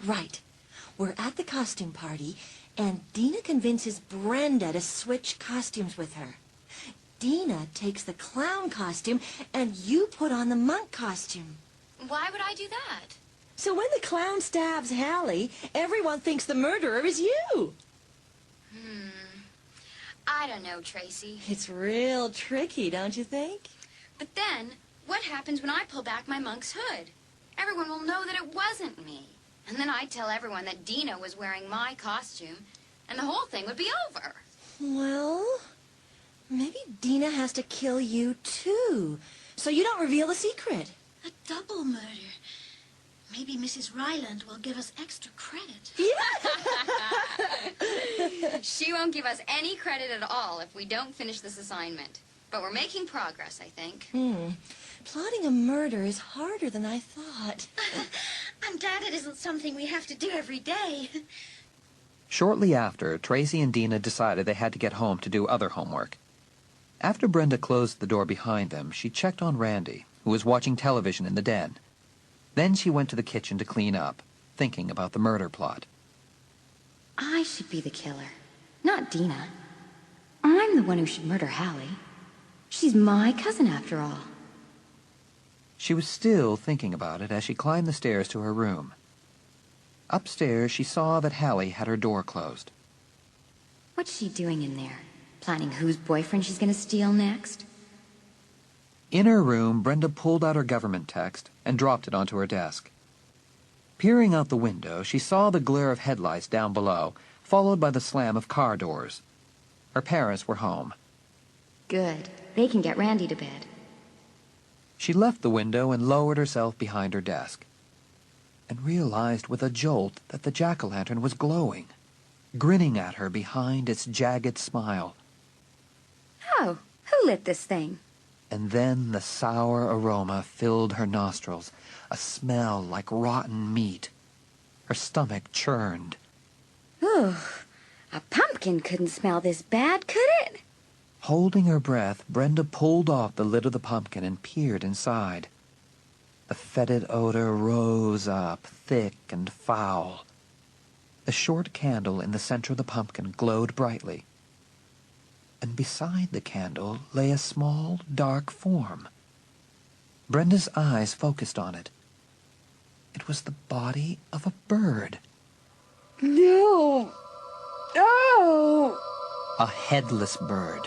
Right. We're at the costume party, and Dina convinces Brenda to switch costumes with her. Dina takes the clown costume, and you put on the monk costume. Why would I do that? So when the clown stabs Halley, everyone thinks the murderer is you. I don't know, Traci. It's real tricky, don't you think? But then, what happens when I pull back my monk's hood? Everyone will know that it wasn't me. And then I'd tell everyone that Dina was wearing my costume, and the whole thing would be over. Well, maybe Dina has to kill you, too, so you don't reveal the secret. A double murder. Maybe Mrs. Ryland will give us extra credit. She won't give us any credit at all if we don't finish this assignment. But we're making progress, I think. Plotting a murder is harder than I thought. I'm glad it isn't something we have to do every day. Shortly after, Traci and Dina decided they had to get home to do other homework. After Brenda closed the door behind them, she checked on Randy, who was watching television in the den. Then she went to the kitchen to clean up, thinking about the murder plot. I should be the killer, not Dina. I'm the one who should murder Halley. She's my cousin, after all. She was still thinking about it as she climbed the stairs to her room. Upstairs, she saw that Halley had her door closed. What's she doing in there? Planning whose boyfriend she's going to steal next? In her room, Brenda pulled out her government text and dropped it onto her desk. Peering out the window, she saw the glare of headlights down below, followed by the slam of car doors. Her parents were home. Good. They can get Randy to bed. She left the window and lowered herself behind her desk, and realized with a jolt that the jack-o'-lantern was glowing, grinning at her behind its jagged smile. Oh, who lit this thing? And then the sour aroma filled her nostrils, a smell like rotten meat. Her stomach churned. Ooh, a pumpkin couldn't smell this bad, could it? Holding her breath, Brenda pulled off the lid of the pumpkin and peered inside. The fetid odor rose up, thick and foul. The short candle in the center of the pumpkin glowed brightly. And beside the candle lay a small, dark form. Brenda's eyes focused on it. It was the body of a bird. No! No! A headless bird,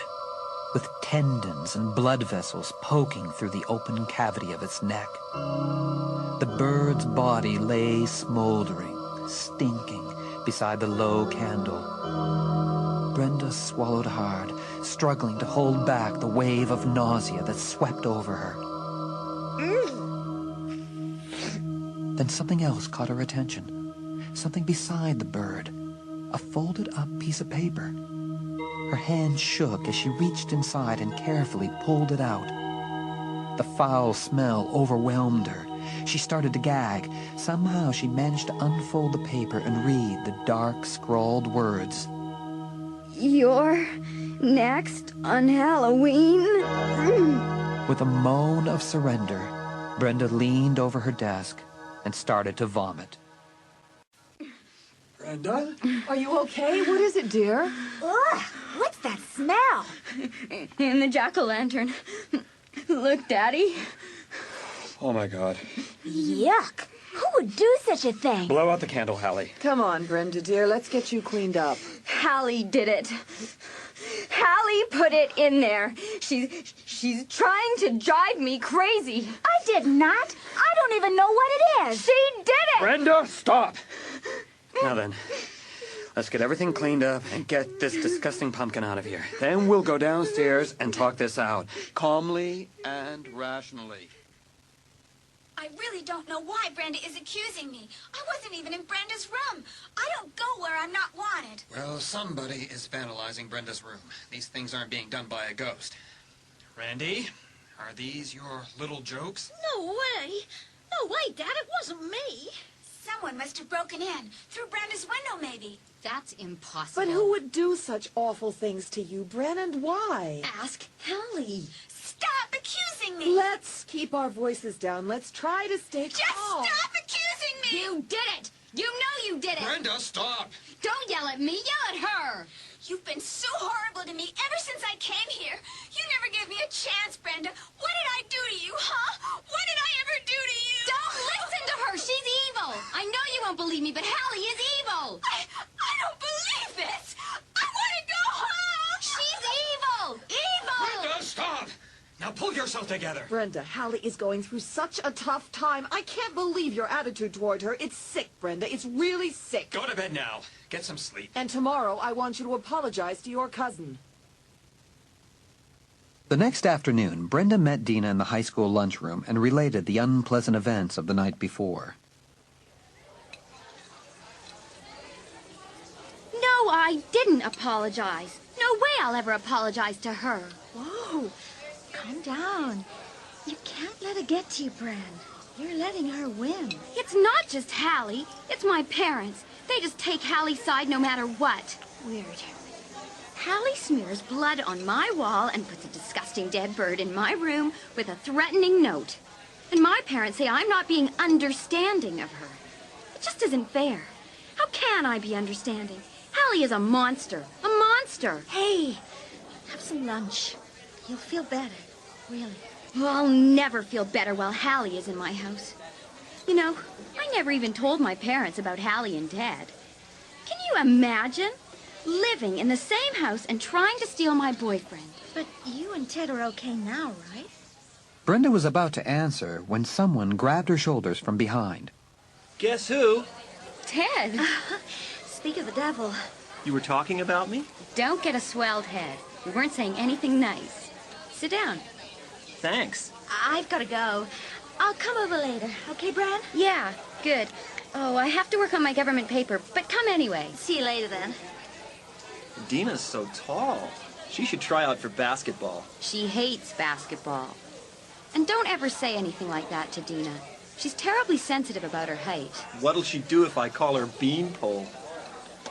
with tendons and blood vessels poking through the open cavity of its neck. The bird's body lay smoldering, stinking, beside the low candle. Brenda swallowed hard, struggling to hold back the wave of nausea that swept over her. Then something else caught her attention. Something beside the bird. A folded-up piece of paper. Her hand shook as she reached inside and carefully pulled it out. The foul smell overwhelmed her. She started to gag. Somehow she managed to unfold the paper and read the dark, scrawled words. You're next on Halloween? With a moan of surrender, Brenda leaned over her desk and started to vomit. Brenda? Are you okay? What is it, dear? Ugh, what's that smell? In the jack-o'-lantern. Look, Daddy. Oh, my God. Yuck. Who would do such a thing? Blow out the candle, Halley. Come on, Brenda, dear. Let's get you cleaned up. Halley did it. Halley put it in there. She's trying to drive me crazy. I did not. I don't even know what it is. She did it! Brenda, stop! Now then, Let's get everything cleaned up and get this disgusting pumpkin out of here. Then we'll go downstairs and talk this out, calmly and rationally. I really don't know why Brenda is accusing me. I wasn't even in Brenda's room. I don't go where I'm not wanted. Well, somebody is vandalizing Brenda's room. These things aren't being done by a ghost. Randy, are these your little jokes? No way. No way, Dad. It wasn't me. Someone must have broken in. Through Brenda's window, maybe. That's impossible. But who would do such awful things to you, Bren, and why? Ask Halley. Stop accusing me. Let's keep our voices down. Let's try to stay calm. Just stop accusing me. You did it. You know you did it. Brenda, stop. Don't yell at me. Yell at her. You've been so horrible to me ever since I came here. You never gave me a chance, Brenda. What did I do to you, huh? What did I ever do to you? Don't listen to her. She's evil. I know you won't believe me, but Halley is evil. I don't believe this. I want to go home. She's evil. Evil. Brenda, stop. Now pull yourself together. Brenda, Halley is going through such a tough time. I can't believe your attitude toward her. It's sick, Brenda. It's really sick. Go to bed now. Get some sleep. And tomorrow, I want you to apologize to your cousin. The next afternoon, Brenda met Dina in the high school lunchroom and related the unpleasant events of the night before. No, I didn't apologize. No way I'll ever apologize to her. Whoa. Calm down. You can't let it get to you, Bran. You're letting her win. It's not just Halley. It's my parents. They just take Halley's side no matter what. Weird. Halley smears blood on my wall and puts a disgusting dead bird in my room with a threatening note. And my parents say I'm not being understanding of her. It just isn't fair. How can I be understanding? Halley is a monster. A monster. Hey, have some lunch. You'll feel better. Really. Well, I'll never feel better while Halley is in my house. You know, I never even told my parents about Halley and Dad. Can you imagine? Living in the same house and trying to steal my boyfriend. But you and Ted are okay now, right? Brenda was about to answer when someone grabbed her shoulders from behind. Guess who? Ted. Speak of the devil. You were talking about me? Don't get a swelled head. We weren't saying anything nice. Sit down. Thanks. I've got to go. I'll come over later. Okay, Bran? Yeah, good. Oh, I have to work on my government paper, but come anyway. See you later, then. Dina's so tall. She should try out for basketball. She hates basketball. And don't ever say anything like that to Dina. She's terribly sensitive about her height. What'll she do if I call her Beanpole?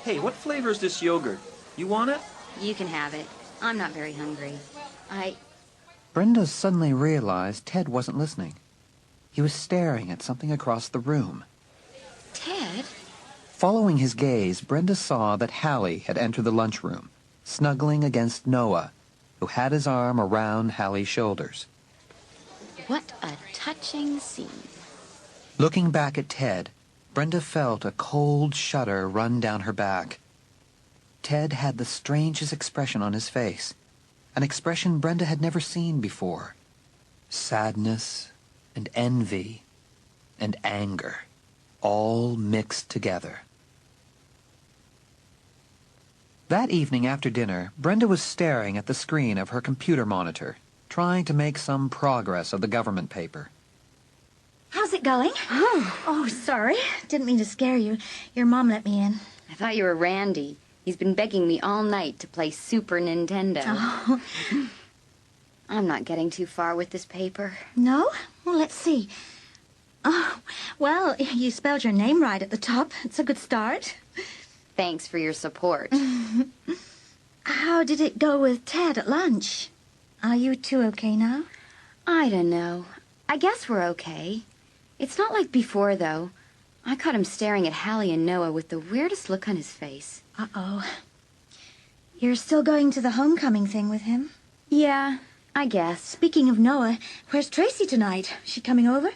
Hey, what flavor is this yogurt? You want it? You can have it. I'm not very hungry. Brenda suddenly realized Ted wasn't listening. He was staring at something across the room. Ted? Following his gaze, Brenda saw that Halley had entered the lunchroom, snuggling against Noah, who had his arm around Halley's shoulders. What a touching scene. Looking back at Ted, Brenda felt a cold shudder run down her back. Ted had the strangest expression on his face, an expression Brenda had never seen before. Sadness and envy and anger, all mixed together. That evening after dinner, Brenda was staring at the screen of her computer monitor, trying to make some progress of the government paper. How's it going? Oh, sorry. Didn't mean to scare you. Your mom let me in. I thought you were Randy. He's been begging me all night to play Super Nintendo. Oh. I'm not getting too far with this paper. No? Well, let's see. Oh, well, you spelled your name right at the top. It's a good start. Thanks for your support. How did it go with Ted at lunch? Are you two okay now? I don't know. I guess we're okay. It's not like before, though. I caught him staring at Halley and Noah with the weirdest look on his face. Uh-oh. You're still going to the homecoming thing with him? Yeah, I guess. Speaking of Noah, where's Traci tonight? She coming over?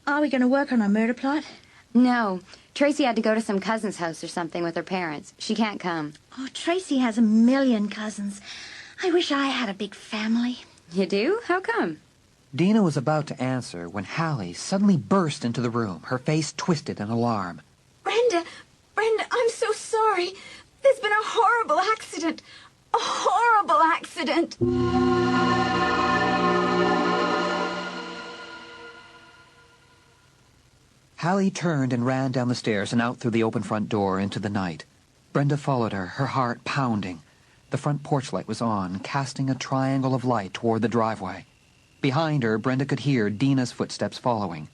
Are we going to work on our murder plot? No. Traci had to go to some cousin's house or something with her parents. She can't come. Oh, Traci has a million cousins. I wish I had a big family. You do? How come? Dina was about to answer when Halley suddenly burst into the room, her face twisted in alarm. Brenda, I'm so sorry. There's been a horrible accident. A horrible accident. Halley turned and ran down the stairs and out through the open front door into the night. Brenda followed her, her heart pounding. The front porch light was on, casting a triangle of light toward the driveway. Behind her, Brenda could hear Dina's footsteps following.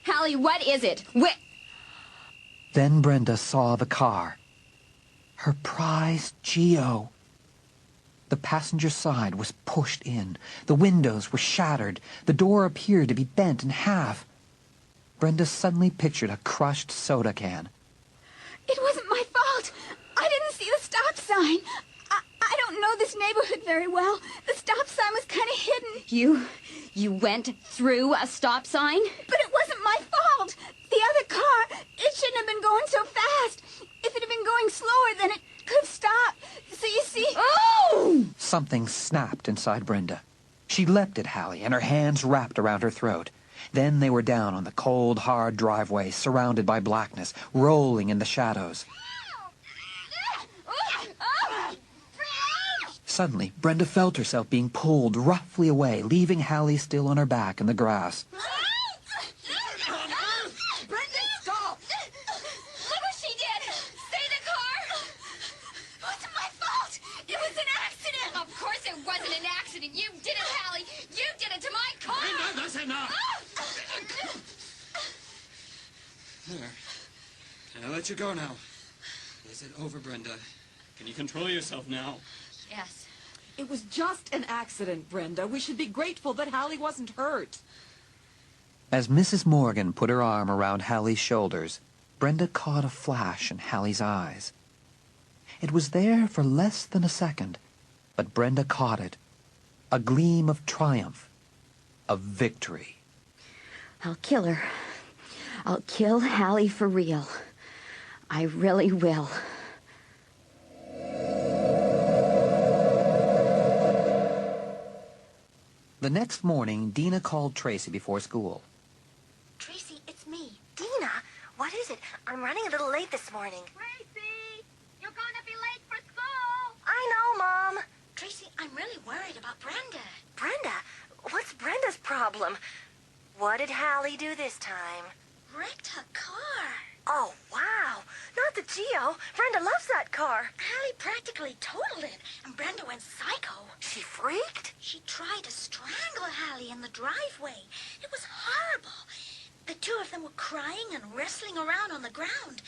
Halley, what is it? Then Brenda saw the car. Her prized Geo. The passenger side was pushed in. The windows were shattered. The door appeared to be bent in half. Brenda suddenly pictured a crushed soda can. It wasn't my fault. I didn't see the stop sign. I don't know this neighborhood very well. The stop sign was kind of hidden. You went through a stop sign? But it wasn't my fault. The other car, it shouldn't have been going so fast. If it had been going slower, then it could have stopped. So you see... Oh! Something snapped inside Brenda. She leapt at Halley, and her hands wrapped around her throat. Then they were down on the cold, hard driveway, surrounded by blackness, rolling in the shadows. Suddenly, Brenda felt herself being pulled roughly away, leaving Halley still on her back in the grass. Brenda, stop! Look what she did! Stay the car! It wasn't my fault! It was an accident! Of course it wasn't an accident! You did it, Halley! You did it to my car! Brenda, that's enough! There. I'll let you go now. Is it over, Brenda? Can you control yourself now? Yes. It was just an accident, Brenda. We should be grateful that Halley wasn't hurt. As Mrs. Morgan put her arm around Halley's shoulders, Brenda caught a flash in Halley's eyes. It was there for less than a second, but Brenda caught it. A gleam of triumph, of victory. I'll kill her. I'll kill Halley for real. I really will. The next morning, Dina called Traci before school. Traci, it's me. Dina, what is it? I'm running a little late this morning. Traci, you're gonna be late for school! I know, Mom. Traci, I'm really worried about Brenda. Brenda? What's Brenda's problem? What did Halley do this time? Wrecked her car. Oh, wow. Not the Geo. Brenda loves that car. Halley practically totaled it, and Brenda went psycho. She freaked? She tried to strangle Halley in the driveway. It was horrible. The two of them were crying and wrestling around on the ground.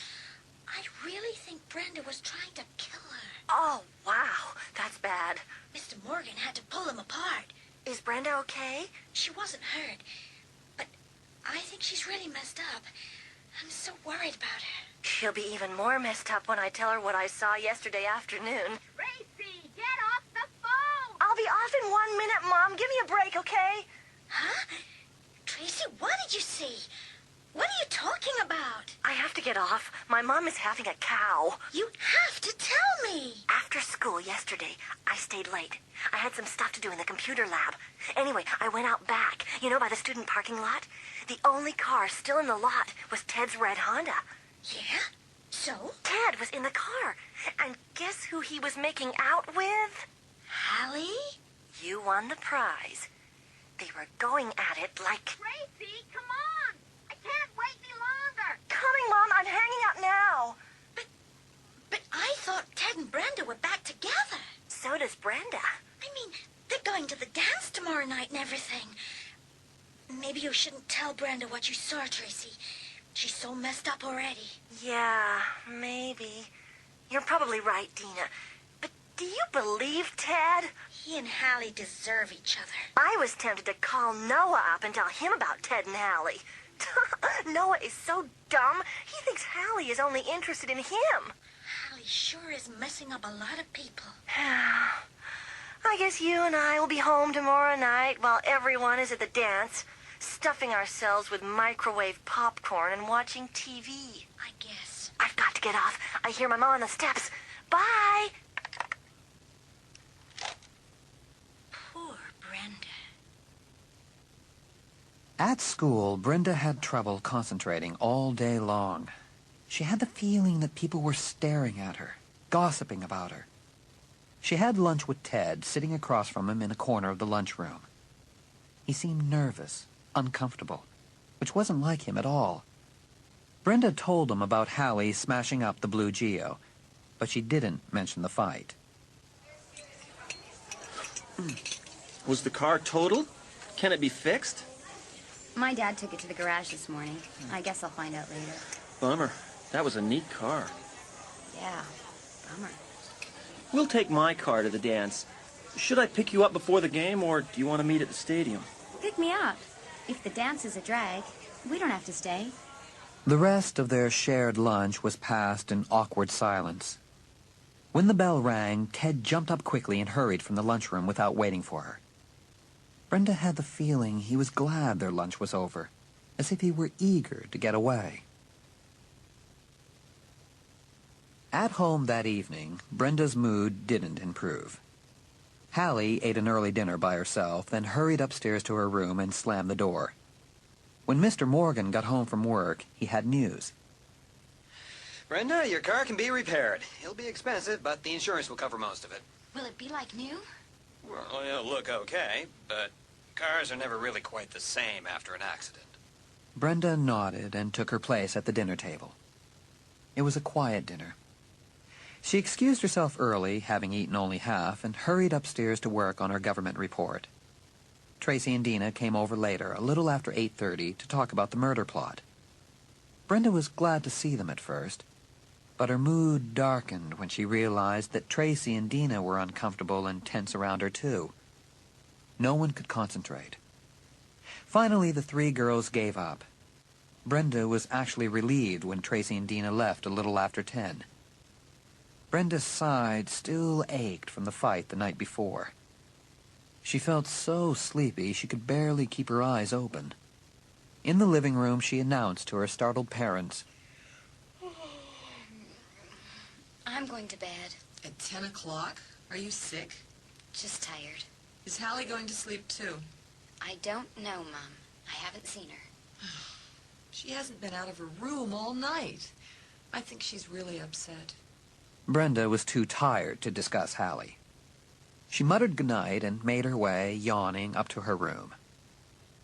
I really think Brenda was trying to kill her. Oh, wow. That's bad. Mr. Morgan had to pull them apart. Is Brenda okay? She wasn't hurt, but I think she's really messed up. I'm so worried about her. She'll be even more messed up when I tell her what I saw yesterday afternoon. Traci, get off the phone! I'll be off in 1 minute, Mom. Give me a break, okay? Huh? Traci, what did you see? What are you talking about? I have to get off. My mom is having a cow. You have to tell me. After school yesterday, I stayed late. I had some stuff to do in the computer lab. Anyway, I went out back, by the student parking lot. The only car still in the lot was Ted's red Honda. Yeah? So? Ted was in the car. And guess who he was making out with? Halley? You won the prize. They were going at it like... Traci, come on! I can't wait any longer! Coming, Mom. I'm hanging out now. But I thought Ted and Brenda were back together. So does Brenda. I mean, they're going to the dance tomorrow night and everything. Maybe you shouldn't tell Brenda what you saw, Traci. She's so messed up already. Yeah, maybe. You're probably right, Dina. But do you believe Ted? He and Halley deserve each other. I was tempted to call Noah up and tell him about Ted and Halley. Noah is so dumb. He thinks Halley is only interested in him. Halley sure is messing up a lot of people. I guess you and I will be home tomorrow night while everyone is at the dance, stuffing ourselves with microwave popcorn and watching TV. I guess. I've got to get off. I hear my mom on the steps. Bye! Poor Brenda. At school, Brenda had trouble concentrating all day long. She had the feeling that people were staring at her, gossiping about her. She had lunch with Ted, sitting across from him in a corner of the lunchroom. He seemed nervous, uncomfortable, which wasn't like him at all. Brenda told him about Halley smashing up the blue Geo, but she didn't mention the fight. Was the car totaled? Can it be fixed? My dad took it to the garage this morning. I guess I'll find out later. Bummer. That was a neat car. Yeah, bummer. We'll take my car to the dance. Should I pick you up before the game, or do you want to meet at the stadium? Pick me up. If the dance is a drag, we don't have to stay. The rest of their shared lunch was passed in awkward silence. When the bell rang, Ted jumped up quickly and hurried from the lunchroom without waiting for her. Brenda had the feeling he was glad their lunch was over, as if he were eager to get away. At home that evening, Brenda's mood didn't improve. Halley ate an early dinner by herself, then hurried upstairs to her room and slammed the door. When Mr. Morgan got home from work, he had news. Brenda, your car can be repaired. It'll be expensive, but the insurance will cover most of it. Will it be like new? Well, it'll look okay, but cars are never really quite the same after an accident. Brenda nodded and took her place at the dinner table. It was a quiet dinner. She excused herself early, having eaten only half, and hurried upstairs to work on her government report. Traci and Dina came over later, a little after 8:30, to talk about the murder plot. Brenda was glad to see them at first, but her mood darkened when she realized that Traci and Dina were uncomfortable and tense around her, too. No one could concentrate. Finally, the three girls gave up. Brenda was actually relieved when Traci and Dina left a little after 10. Brenda's side still ached from the fight the night before. She felt so sleepy she could barely keep her eyes open. In the living room, she announced to her startled parents, I'm going to bed. At 10 o'clock? Are you sick? Just tired. Is Halley going to sleep too? I don't know, Mom. I haven't seen her. She hasn't been out of her room all night. I think she's really upset. Brenda was too tired to discuss Halley. She muttered goodnight and made her way, yawning, up to her room.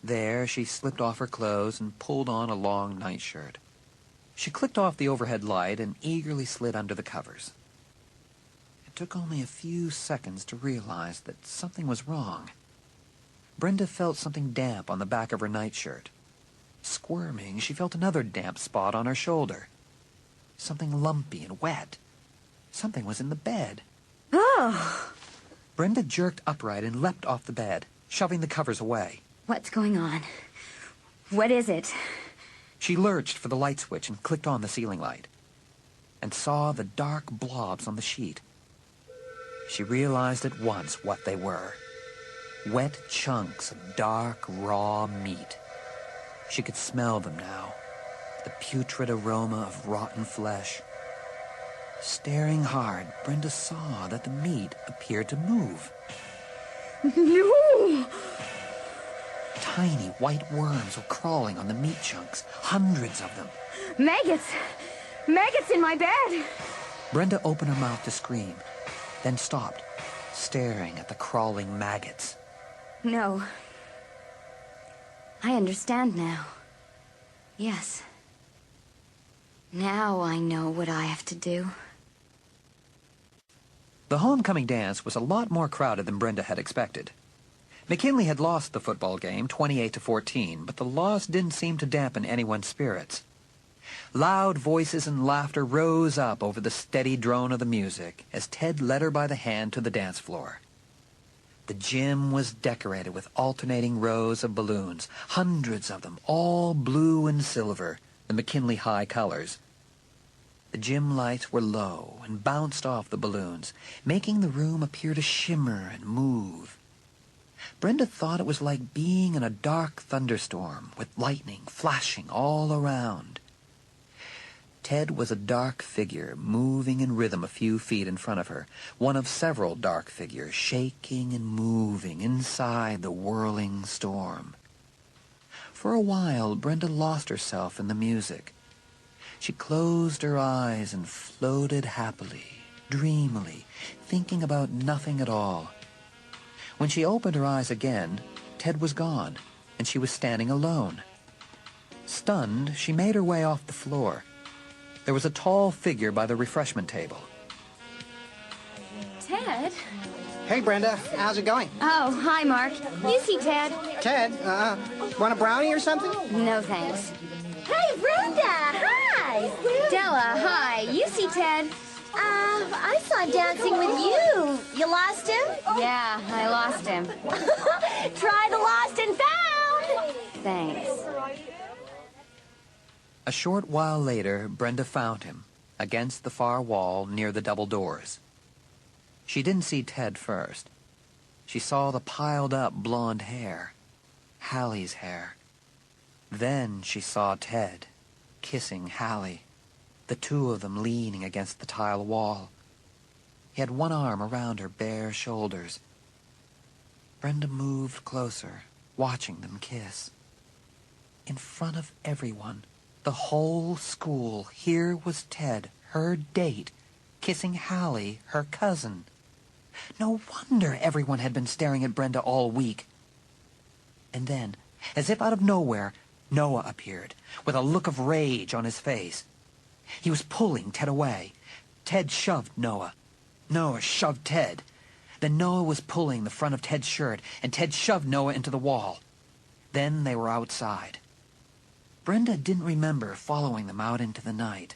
There, she slipped off her clothes and pulled on a long nightshirt. She clicked off the overhead light and eagerly slid under the covers. It took only a few seconds to realize that something was wrong. Brenda felt something damp on the back of her nightshirt. Squirming, she felt another damp spot on her shoulder. Something lumpy and wet. Something was in the bed. Oh! Brenda jerked upright and leapt off the bed, shoving the covers away. What's going on? What is it? She lurched for the light switch and clicked on the ceiling light, and saw the dark blobs on the sheet. She realized at once what they were. Wet chunks of dark, raw meat. She could smell them now, the putrid aroma of rotten flesh. Staring hard, Brenda saw that the meat appeared to move. No! Tiny white worms were crawling on the meat chunks, hundreds of them. Maggots! Maggots in my bed! Brenda opened her mouth to scream, then stopped, staring at the crawling maggots. No. I understand now. Yes. Now I know what I have to do. The homecoming dance was a lot more crowded than Brenda had expected. McKinley had lost the football game 28-14, but the loss didn't seem to dampen anyone's spirits. Loud voices and laughter rose up over the steady drone of the music as Ted led her by the hand to the dance floor. The gym was decorated with alternating rows of balloons, hundreds of them, all blue and silver, the McKinley High colors. The gym lights were low and bounced off the balloons, making the room appear to shimmer and move. Brenda thought it was like being in a dark thunderstorm with lightning flashing all around. Ted was a dark figure moving in rhythm a few feet in front of her, one of several dark figures shaking and moving inside the whirling storm. For a while, Brenda lost herself in the music. She closed her eyes and floated happily, dreamily, thinking about nothing at all. When she opened her eyes again, Ted was gone, and she was standing alone. Stunned, she made her way off the floor. There was a tall figure by the refreshment table. Ted? Hey, Brenda. How's it going? Oh, hi, Mark. You see Ted? Ted, want a brownie or something? No, thanks. Hey, Brenda! Hi! Della, hi. You see Ted? I saw him dancing with you. You lost him? Yeah, I lost him. Try the lost and found! Thanks. A short while later, Brenda found him, against the far wall near the double doors. She didn't see Ted first. She saw the piled-up blonde hair, Halley's hair. Then she saw Ted, kissing Halley, the two of them leaning against the tile wall. He had one arm around her bare shoulders. Brenda moved closer, watching them kiss. In front of everyone, the whole school, here was Ted, her date, kissing Halley, her cousin. No wonder everyone had been staring at Brenda all week. And then, as if out of nowhere, Noah appeared, with a look of rage on his face. He was pulling Ted away. Ted shoved Noah. Noah shoved Ted. Then Noah was pulling the front of Ted's shirt, and Ted shoved Noah into the wall. Then they were outside. Brenda didn't remember following them out into the night.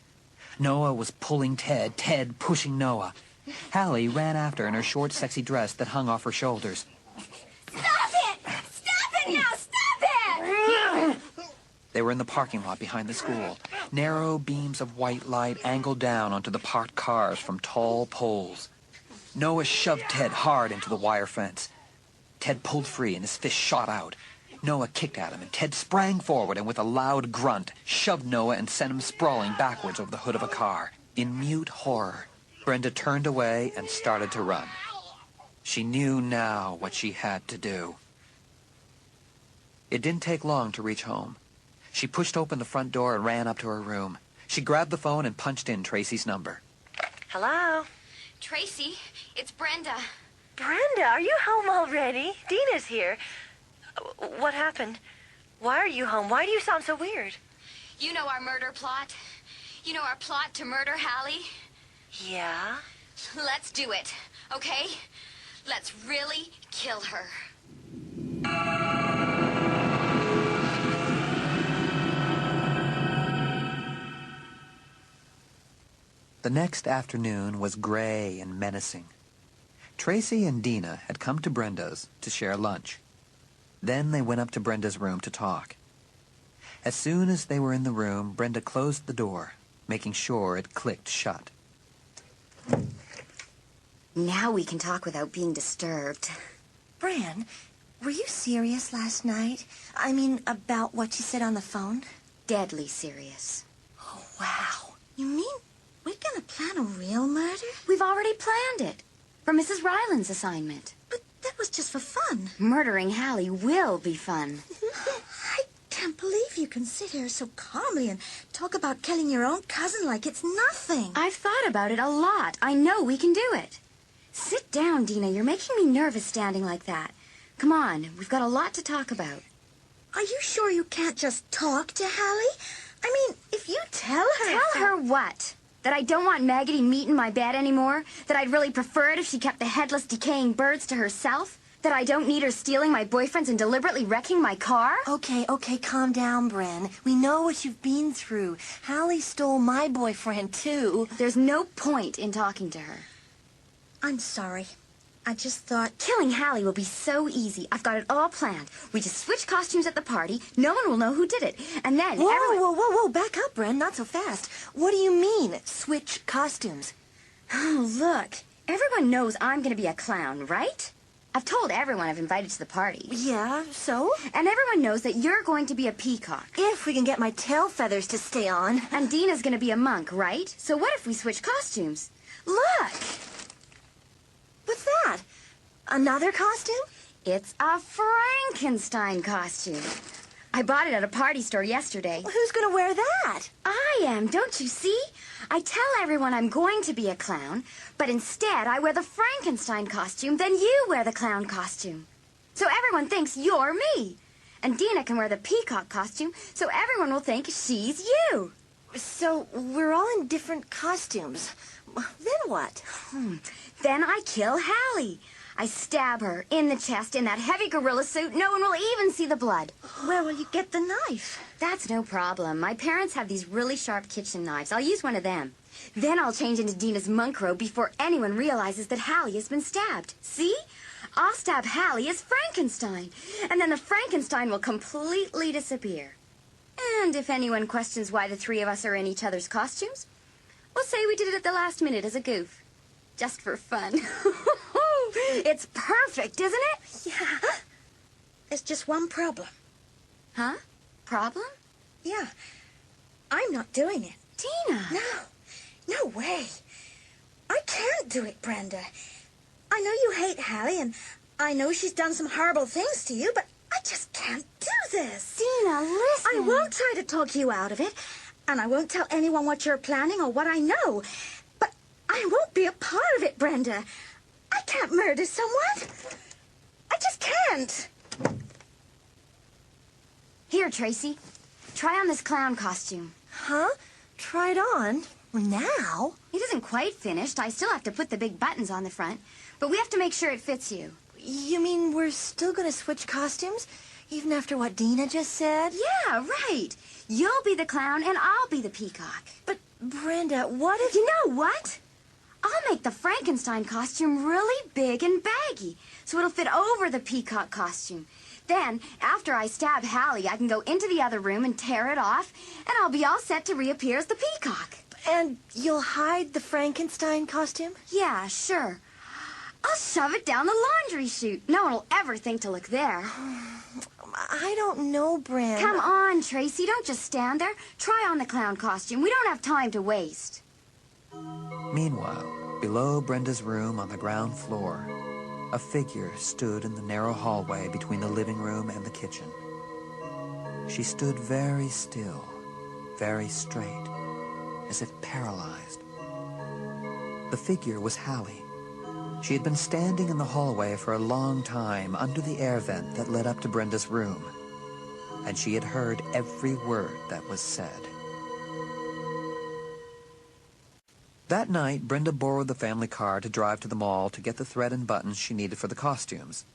Noah was pulling Ted, Ted pushing Noah. Halley ran after in her short, sexy dress that hung off her shoulders. Stop it! Stop it now! Stop it! They were in the parking lot behind the school. Narrow beams of white light angled down onto the parked cars from tall poles. Noah shoved Ted hard into the wire fence. Ted pulled free and his fist shot out. Noah kicked at him, and Ted sprang forward and with a loud grunt, shoved Noah and sent him sprawling backwards over the hood of a car. In mute horror, Brenda turned away and started to run. She knew now what she had to do. It didn't take long to reach home. She pushed open the front door and ran up to her room. She grabbed the phone and punched in Tracy's number. Hello? Tracy, it's Brenda. Brenda, are you home already? Dina's here. What happened? Why are you home? Why do you sound so weird? You know our murder plot? You know our plot to murder Halley? Yeah? Let's do it, okay? Let's really kill her. The next afternoon was gray and menacing. Traci and Dina had come to Brenda's to share lunch. Then they went up to Brenda's room to talk. As soon as they were in the room, Brenda closed the door, making sure it clicked shut. Now we can talk without being disturbed. Bran, were you serious last night? I mean, about what you said on the phone? Deadly serious. Oh, wow. You mean we're gonna plan a real murder? We've already planned it. For Mrs. Ryland's assignment. But that was just for fun. Murdering Halley will be fun. I can't believe you can sit here so calmly and talk about killing your own cousin like it's nothing. I've thought about it a lot. I know we can do it. Sit down, Dina. You're making me nervous standing like that. Come on, we've got a lot to talk about. Are you sure you can't just talk to Halley? I mean, if you tell her... Tell her what? That I don't want maggoty meat in my bed anymore? That I'd really prefer it if she kept the headless, decaying birds to herself? That I don't need her stealing my boyfriends and deliberately wrecking my car? Okay, calm down, Bren. We know what you've been through. Halley stole my boyfriend, too. There's no point in talking to her. I'm sorry. I just thought... Killing Halley will be so easy. I've got it all planned. We just switch costumes at the party. No one will know who did it. And then Whoa, back up, Bren. Not so fast. What do you mean, switch costumes? Oh, look. Everyone knows I'm going to be a clown, right? I've told everyone I've invited to the party. Yeah, so? And everyone knows that you're going to be a peacock. If we can get my tail feathers to stay on. And Dina's going to be a monk, right? So what if we switch costumes? Look! What's that? Another costume? It's a Frankenstein costume. I bought it at a party store yesterday. Well, who's going to wear that? I am, don't you see? I tell everyone I'm going to be a clown, but instead I wear the Frankenstein costume, then you wear the clown costume. So everyone thinks you're me. And Dina can wear the peacock costume, so everyone will think she's you. So we're all in different costumes. Then what? Then I kill Halley. I stab her in the chest in that heavy gorilla suit. No one will even see the blood. Where will you get the knife? That's no problem. My parents have these really sharp kitchen knives. I'll use one of them. Then I'll change into Dina's monk robe before anyone realizes that Halley has been stabbed. See? I'll stab Halley as Frankenstein. And then the Frankenstein will completely disappear. And if anyone questions why the three of us are in each other's costumes, we'll say we did it at the last minute as a goof. Just for fun. It's perfect, isn't it? Yeah. There's just one problem. Huh? Problem? Yeah. I'm not doing it. Dina! No way. I can't do it, Brenda. I know you hate Halley, and I know she's done some horrible things to you, but I just can't do this. Dina, listen. I won't try to talk you out of it, and I won't tell anyone what you're planning or what I know. But I won't be a part of it, Brenda. I can't murder someone. I just can't. Here, Traci. Try on this clown costume. Huh? Try it on? Now? It isn't quite finished. I still have to put the big buttons on the front. But we have to make sure it fits you. You mean we're still going to switch costumes? Even after what Dina just said? Yeah, right. You'll be the clown and I'll be the peacock. But, Brenda, what if... You know what? I'll make the Frankenstein costume really big and baggy, so it'll fit over the peacock costume. Then, after I stab Halley, I can go into the other room and tear it off, and I'll be all set to reappear as the peacock. And you'll hide the Frankenstein costume? Yeah, sure. I'll shove it down the laundry chute. No one will ever think to look there. I don't know, Brenda. Come on, Traci. Don't just stand there. Try on the clown costume. We don't have time to waste. Meanwhile, below Brenda's room on the ground floor, a figure stood in the narrow hallway between the living room and the kitchen. She stood very still, very straight, as if paralyzed. The figure was Halley. She had been standing in the hallway for a long time under the air vent that led up to Brenda's room, and she had heard every word that was said. That night, Brenda borrowed the family car to drive to the mall to get the thread and buttons she needed for the costumes.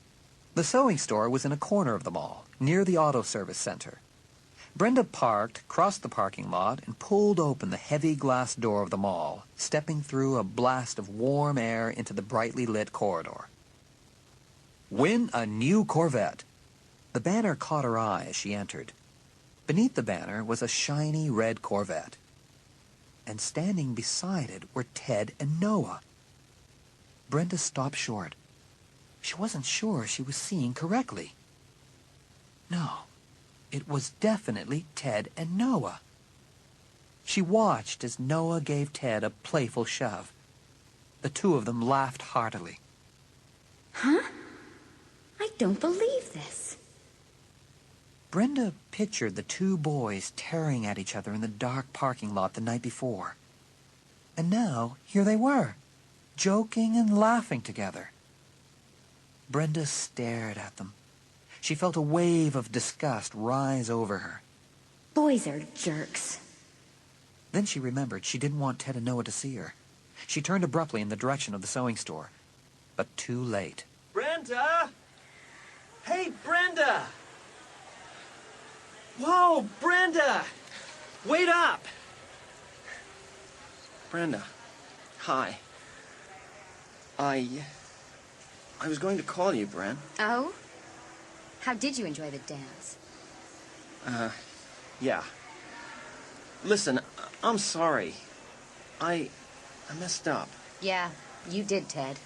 The sewing store was in a corner of the mall, near the auto service center. Brenda parked, crossed the parking lot, and pulled open the heavy glass door of the mall, stepping through a blast of warm air into the brightly lit corridor. Win a new Corvette! The banner caught her eye as she entered. Beneath the banner was a shiny red Corvette. And standing beside it were Ted and Noah. Brenda stopped short. She wasn't sure she was seeing correctly. No, it was definitely Ted and Noah. She watched as Noah gave Ted a playful shove. The two of them laughed heartily. Huh? I don't believe this. Brenda pictured the two boys tearing at each other in the dark parking lot the night before. And now, here they were, joking and laughing together. Brenda stared at them. She felt a wave of disgust rise over her. Boys are jerks. Then she remembered she didn't want Ted and Noah to see her. She turned abruptly in the direction of the sewing store, but too late. Brenda! Hey, Brenda! Whoa, Brenda! Wait up! Brenda, hi. I was going to call you, Bren. Oh? How did you enjoy the dance? Yeah. Listen, I'm sorry. I messed up. Yeah, you did, Ted.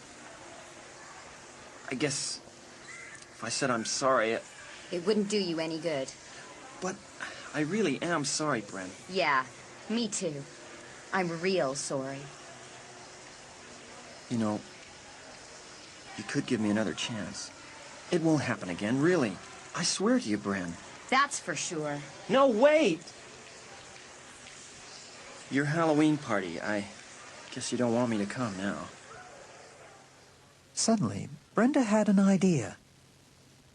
I guess if I said I'm sorry... It wouldn't do you any good. But I really am sorry, Bren. Yeah, me too. I'm real sorry. You know, you could give me another chance. It won't happen again, really. I swear to you, Bren. That's for sure. No, wait! Your Halloween party. I guess you don't want me to come now. Suddenly, Brenda had an idea.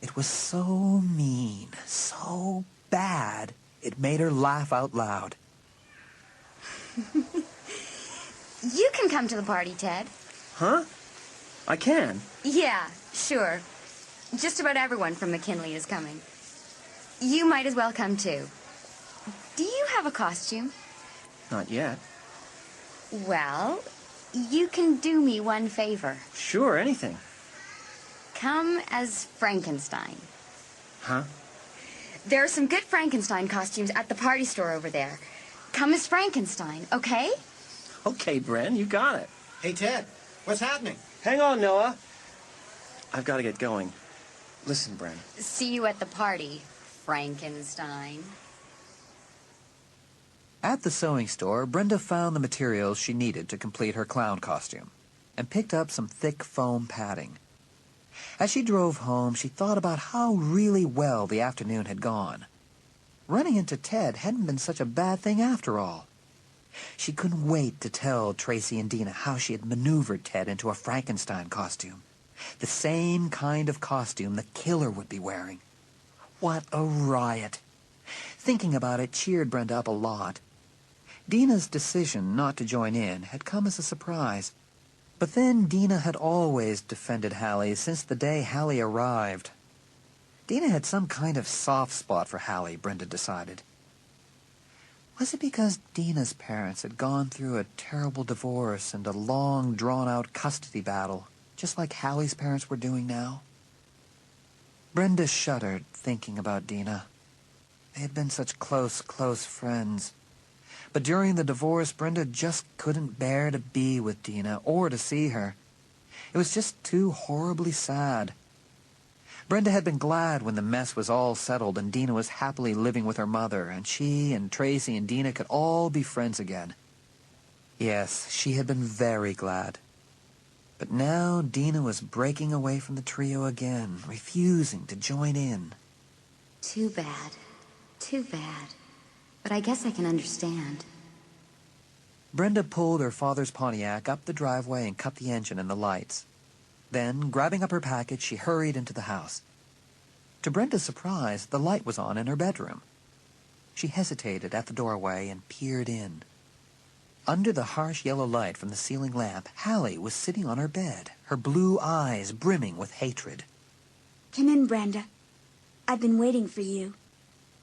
It was so mean, so bad, it made her laugh out loud. You can come to the party, Ted. Huh? I can? Yeah, sure. Just about everyone from McKinley is coming. You might as well come, too. Do you have a costume? Not yet. Well, you can do me one favor. Sure, anything. Come as Frankenstein. Huh? There are some good Frankenstein costumes at the party store over there. Come as Frankenstein, okay? Okay, Bren, you got it. Hey, Ted, what's happening? Hang on, Noah. I've got to get going. Listen, Bren. See you at the party, Frankenstein. At the sewing store, Brenda found the materials she needed to complete her clown costume and picked up some thick foam padding. As she drove home, she thought about how really well the afternoon had gone. Running into Ted hadn't been such a bad thing after all. She couldn't wait to tell Traci and Dina how she had maneuvered Ted into a Frankenstein costume. The same kind of costume the killer would be wearing. What a riot. Thinking about it cheered Brenda up a lot. Dina's decision not to join in had come as a surprise. But then Dina had always defended Halley since the day Halley arrived. Dina had some kind of soft spot for Halley, Brenda decided. Was it because Dina's parents had gone through a terrible divorce and a long, drawn-out custody battle, just like Halley's parents were doing now? Brenda shuddered, thinking about Dina. They had been such close friends. But during the divorce, Brenda just couldn't bear to be with Dina or to see her. It was just too horribly sad. Brenda had been glad when the mess was all settled and Dina was happily living with her mother, and she and Traci and Dina could all be friends again. Yes, she had been very glad. But now Dina was breaking away from the trio again, refusing to join in. Too bad. Too bad. But I guess I can understand. Brenda pulled her father's Pontiac up the driveway and cut the engine and the lights. Then, grabbing up her package, she hurried into the house. To Brenda's surprise, the light was on in her bedroom. She hesitated at the doorway and peered in. Under the harsh yellow light from the ceiling lamp, Halley was sitting on her bed, her blue eyes brimming with hatred. Come in, Brenda. I've been waiting for you.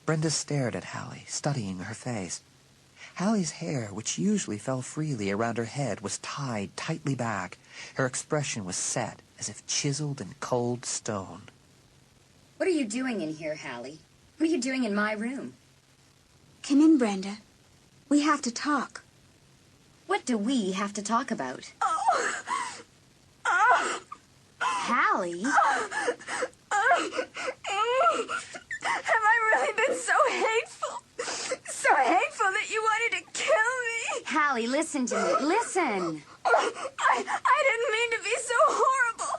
Brenda stared at Halley, studying her face. Halley's hair, which usually fell freely around her head, was tied tightly back. Her expression was set, as if chiseled in cold stone. What are you doing in here, Halley? What are you doing in my room? Come in, Brenda. We have to talk. What do we have to talk about? Halley? Have I really been so hateful? So hateful that you wanted to kill me? Halley, listen to me. Listen. I didn't mean to be so horrible.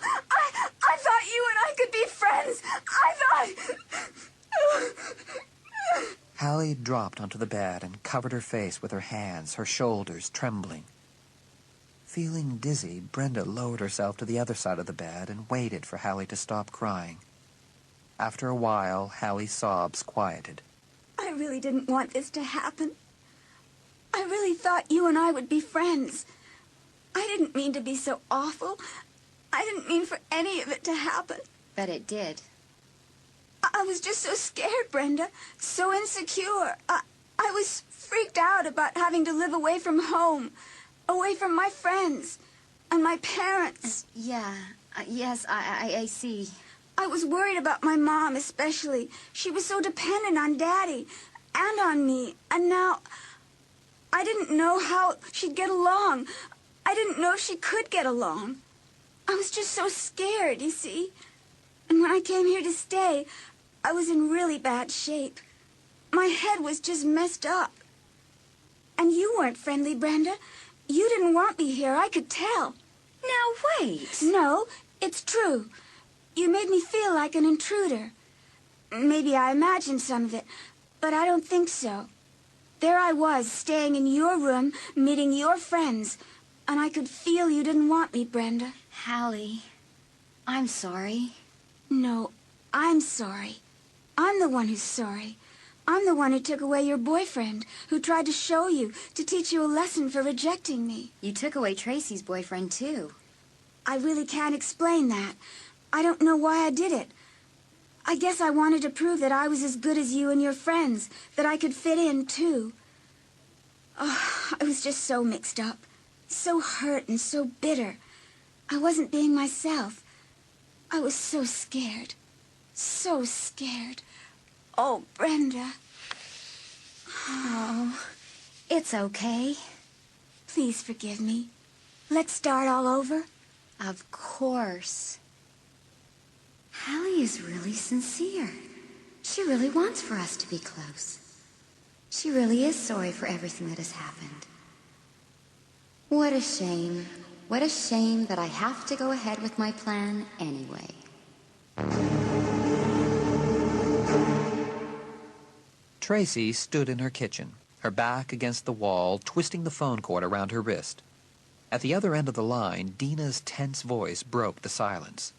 I thought you and I could be friends. I thought... Halley dropped onto the bed and covered her face with her hands, her shoulders trembling. Feeling dizzy, Brenda lowered herself to the other side of the bed and waited for Halley to stop crying. After a while, Halley's sobs quieted. I really didn't want this to happen. I really thought you and I would be friends. I didn't mean to be so awful. I didn't mean for any of it to happen. But it did. I was just so scared, Brenda. So insecure. I was freaked out about having to live away from home. Away from my friends. And my parents. Yes, I see. I was worried about my mom, especially. She was so dependent on Daddy and on me. And now, I didn't know how she'd get along. I didn't know if she could get along. I was just so scared, you see. And when I came here to stay, I was in really bad shape. My head was just messed up. And you weren't friendly, Brenda. You didn't want me here, I could tell. Now, wait. No, it's true. You made me feel like an intruder. Maybe I imagined some of it, but I don't think so. There I was, staying in your room, meeting your friends, and I could feel you didn't want me, Brenda. Halley, I'm sorry. No, I'm sorry. I'm the one who's sorry. I'm the one who took away your boyfriend, who tried to show you, to teach you a lesson for rejecting me. You took away Tracy's boyfriend, too. I really can't explain that. I don't know why I did it. I guess I wanted to prove that I was as good as you and your friends, that I could fit in, too. Oh, I was just so mixed up, so hurt and so bitter. I wasn't being myself. I was so scared. So scared. Oh, Brenda. Oh, it's okay. Please forgive me. Let's start all over. Of course. Halley is really sincere. She really wants for us to be close. She really is sorry for everything that has happened. What a shame. What a shame that I have to go ahead with my plan anyway. Traci stood in her kitchen, her back against the wall, twisting the phone cord around her wrist. At the other end of the line, Dina's tense voice broke the silence.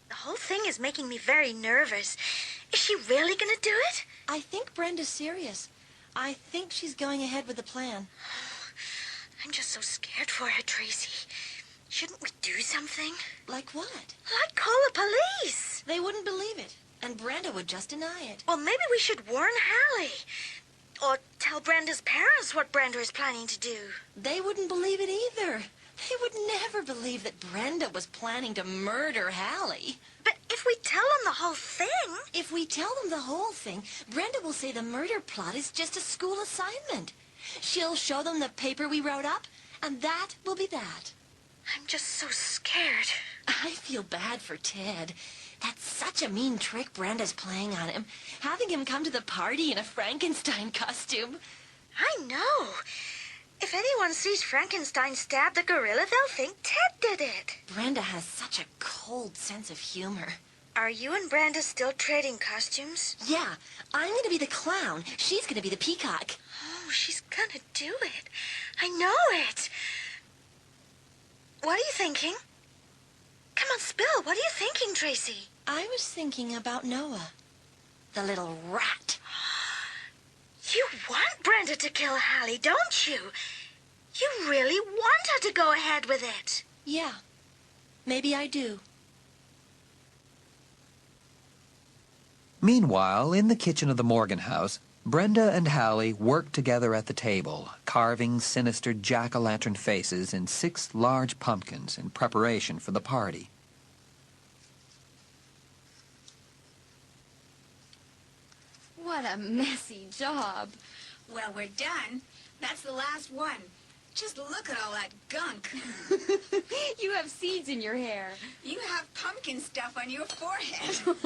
The whole thing is making me very nervous. Is she really gonna do it? I think Brenda's serious. I think she's going ahead with the plan. I'm just so scared for her, Traci. Shouldn't we do something? Like what? Like call the police. They wouldn't believe it, and Brenda would just deny it. Well, maybe we should warn Halley. Or tell Brenda's parents what Brenda is planning to do. They wouldn't believe it either. They would never believe that Brenda was planning to murder Halley. But if we tell them the whole thing... If we tell them the whole thing, Brenda will say the murder plot is just a school assignment. She'll show them the paper we wrote up, and that will be that. I'm just so scared. I feel bad for Ted. That's such a mean trick Brenda's playing on him, having him come to the party in a Frankenstein costume. I know. If anyone sees Frankenstein stab the gorilla, they'll think Ted did it. Brenda has such a cold sense of humor. Are you and Brenda still trading costumes? Yeah, I'm going to be the clown. She's going to be the peacock. Oh, she's gonna do it. I know it. What are you thinking? Come on, spill. What are you thinking, Traci? I was thinking about Noah, the little rat. You want Brenda to kill Halley, don't you? You really want her to go ahead with it. Yeah, maybe I do. Meanwhile, in the kitchen of the Morgan house, Brenda and Halley worked together at the table, carving sinister jack-o'-lantern faces in 6 large pumpkins in preparation for the party. What a messy job. Well, we're done. That's the last one. Just look at all that gunk. You have seeds in your hair. You have pumpkin stuff on your forehead.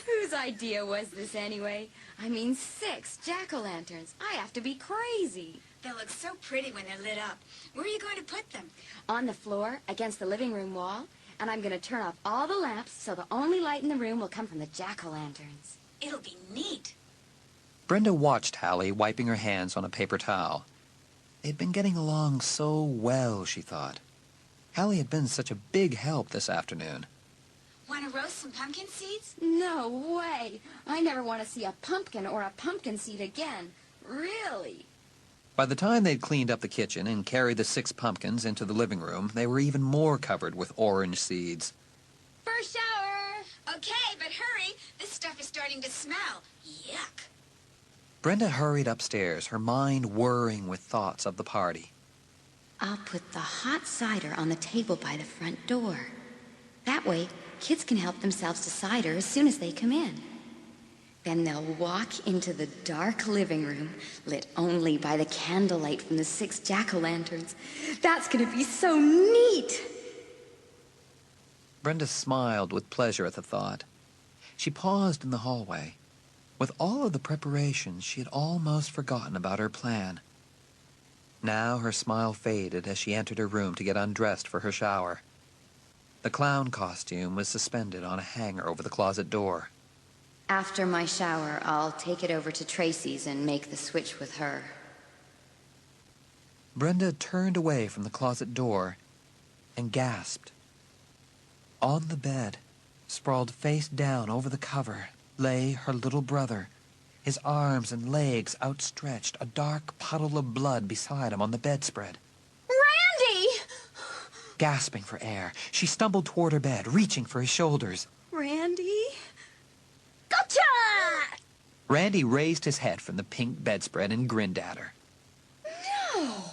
Whose idea was this anyway? I mean, 6 jack-o'-lanterns. I have to be crazy. They'll look so pretty when they're lit up. Where are you going to put them? On the floor, against the living room wall, and I'm going to turn off all the lamps so the only light in the room will come from the jack-o'-lanterns. It'll be neat. Brenda watched Halley wiping her hands on a paper towel. They'd been getting along so well, she thought. Halley had been such a big help this afternoon. Want to roast some pumpkin seeds? No way. I never want to see a pumpkin or a pumpkin seed again. Really. By the time they'd cleaned up the kitchen and carried the 6 pumpkins into the living room, they were even more covered with orange seeds. First shower. Okay, but hurry. This stuff is starting to smell. Yuck. Brenda hurried upstairs, her mind whirring with thoughts of the party. I'll put the hot cider on the table by the front door. That way, kids can help themselves to cider as soon as they come in. Then they'll walk into the dark living room, lit only by the candlelight from the 6 jack-o'-lanterns. That's going to be so neat! Brenda smiled with pleasure at the thought. She paused in the hallway. With all of the preparations, she had almost forgotten about her plan. Now her smile faded as she entered her room to get undressed for her shower. The clown costume was suspended on a hanger over the closet door. After my shower, I'll take it over to Tracy's and make the switch with her. Brenda turned away from the closet door and gasped. On the bed, sprawled face down over the cover, lay her little brother, his arms and legs outstretched, a dark puddle of blood beside him on the bedspread. Randy! Gasping for air, she stumbled toward her bed, reaching for his shoulders. Randy? Gotcha! Randy raised his head from the pink bedspread and grinned at her. No!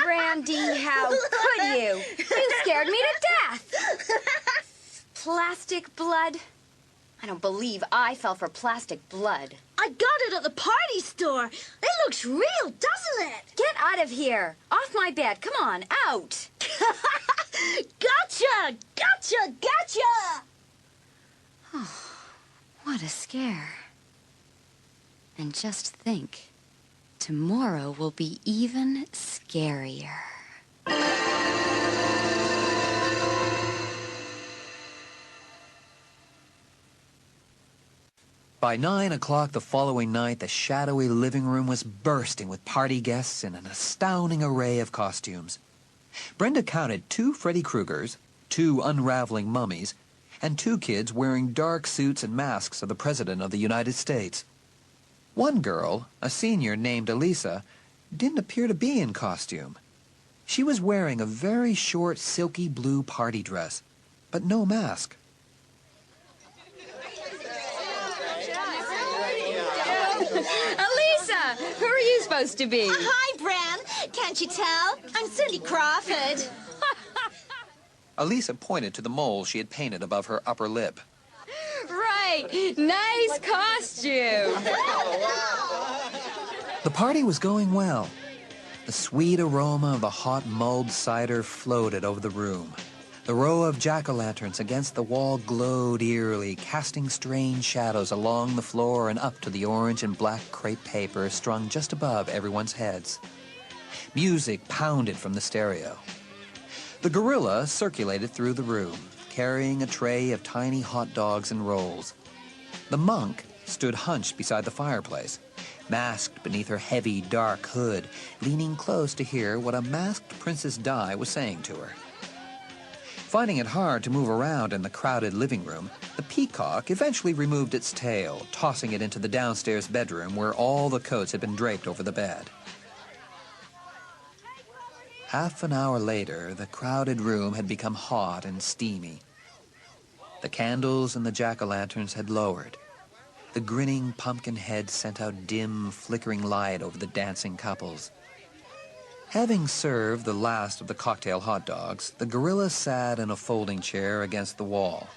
Randy, how could you? You scared me to death. Plastic blood? I don't believe I fell for plastic blood. I got it at the party store. It looks real, doesn't it? Get out of here. Off my bed. Come on, out. Gotcha! Gotcha! Gotcha! Oh, what a scare. And just think, tomorrow will be even scarier. By 9 o'clock the following night, the shadowy living room was bursting with party guests in an astounding array of costumes. Brenda counted 2 Freddy Kruegers, 2 unraveling mummies, and 2 kids wearing dark suits and masks of the President of the United States. One girl, a senior named Elisa, didn't appear to be in costume. She was wearing a very short, silky blue party dress, but no mask. Elisa, who are you supposed to be? Hi, Bran. Can't you tell? I'm Cindy Crawford. Elisa pointed to the mole she had painted above her upper lip. Right. Nice costume. The party was going well. The sweet aroma of the hot mulled cider floated over the room. The row of jack-o'-lanterns against the wall glowed eerily, casting strange shadows along the floor and up to the orange and black crepe paper strung just above everyone's heads. Music pounded from the stereo. The gorilla circulated through the room, carrying a tray of tiny hot dogs and rolls. The monk stood hunched beside the fireplace, masked beneath her heavy, dark hood, leaning close to hear what a masked Princess Di was saying to her. Finding it hard to move around in the crowded living room, the peacock eventually removed its tail, tossing it into the downstairs bedroom where all the coats had been draped over the bed. Half an hour later, the crowded room had become hot and steamy. The candles and the jack-o'-lanterns had lowered. The grinning pumpkin heads sent out dim, flickering light over the dancing couples. Having served the last of the cocktail hot dogs, the gorilla sat in a folding chair against the wall.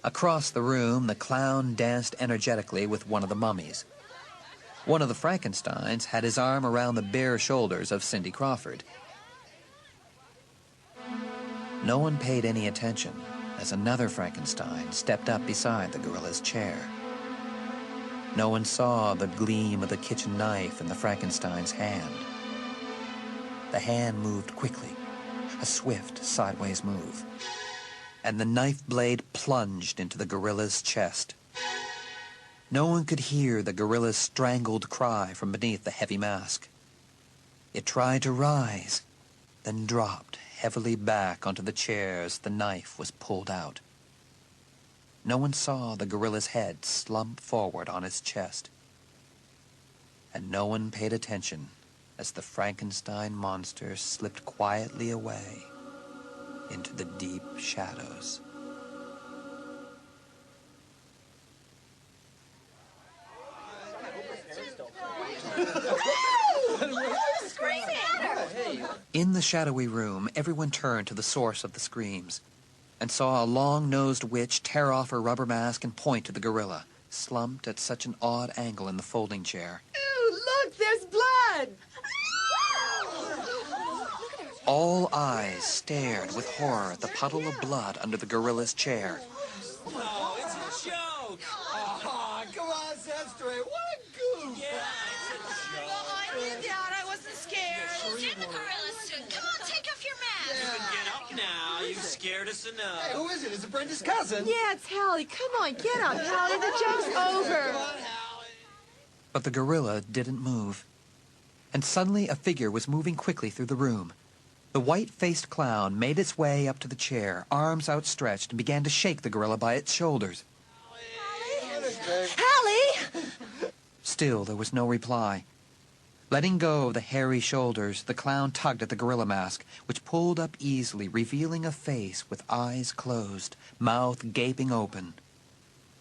Across the room, the clown danced energetically with one of the mummies. One of the Frankensteins had his arm around the bare shoulders of Cindy Crawford. No one paid any attention as another Frankenstein stepped up beside the gorilla's chair. No one saw the gleam of the kitchen knife in the Frankenstein's hand. The hand moved quickly, a swift sideways move, and the knife blade plunged into the gorilla's chest. No one could hear the gorilla's strangled cry from beneath the heavy mask. It tried to rise, then dropped heavily back onto the chair as the knife was pulled out. No one saw the gorilla's head slump forward on its chest. And no one paid attention as the Frankenstein monster slipped quietly away into the deep shadows. In the shadowy room, everyone turned to the source of the screams and saw a long-nosed witch tear off her rubber mask and point to the gorilla, slumped at such an odd angle in the folding chair. Ew, look, there's blood! All eyes stared with horror at the puddle of blood under the gorilla's chair. No, it's a joke! Oh, come on, Sestre, what a goof! Yeah, it's a joke. Well, I lived out. I wasn't scared. It's in the gorilla suit. Come on, take off your mask. Get up now, you scared scared us enough. Hey, who is it? Is it Brenda's cousin? Yeah, it's Halley. Come on, get up, Halley. The joke's over. But the gorilla didn't move. And suddenly a figure was moving quickly through the room. The white-faced clown made its way up to the chair, arms outstretched, and began to shake the gorilla by its shoulders. Halley! Still, there was no reply. Letting go of the hairy shoulders, the clown tugged at the gorilla mask, which pulled up easily, revealing a face with eyes closed, mouth gaping open.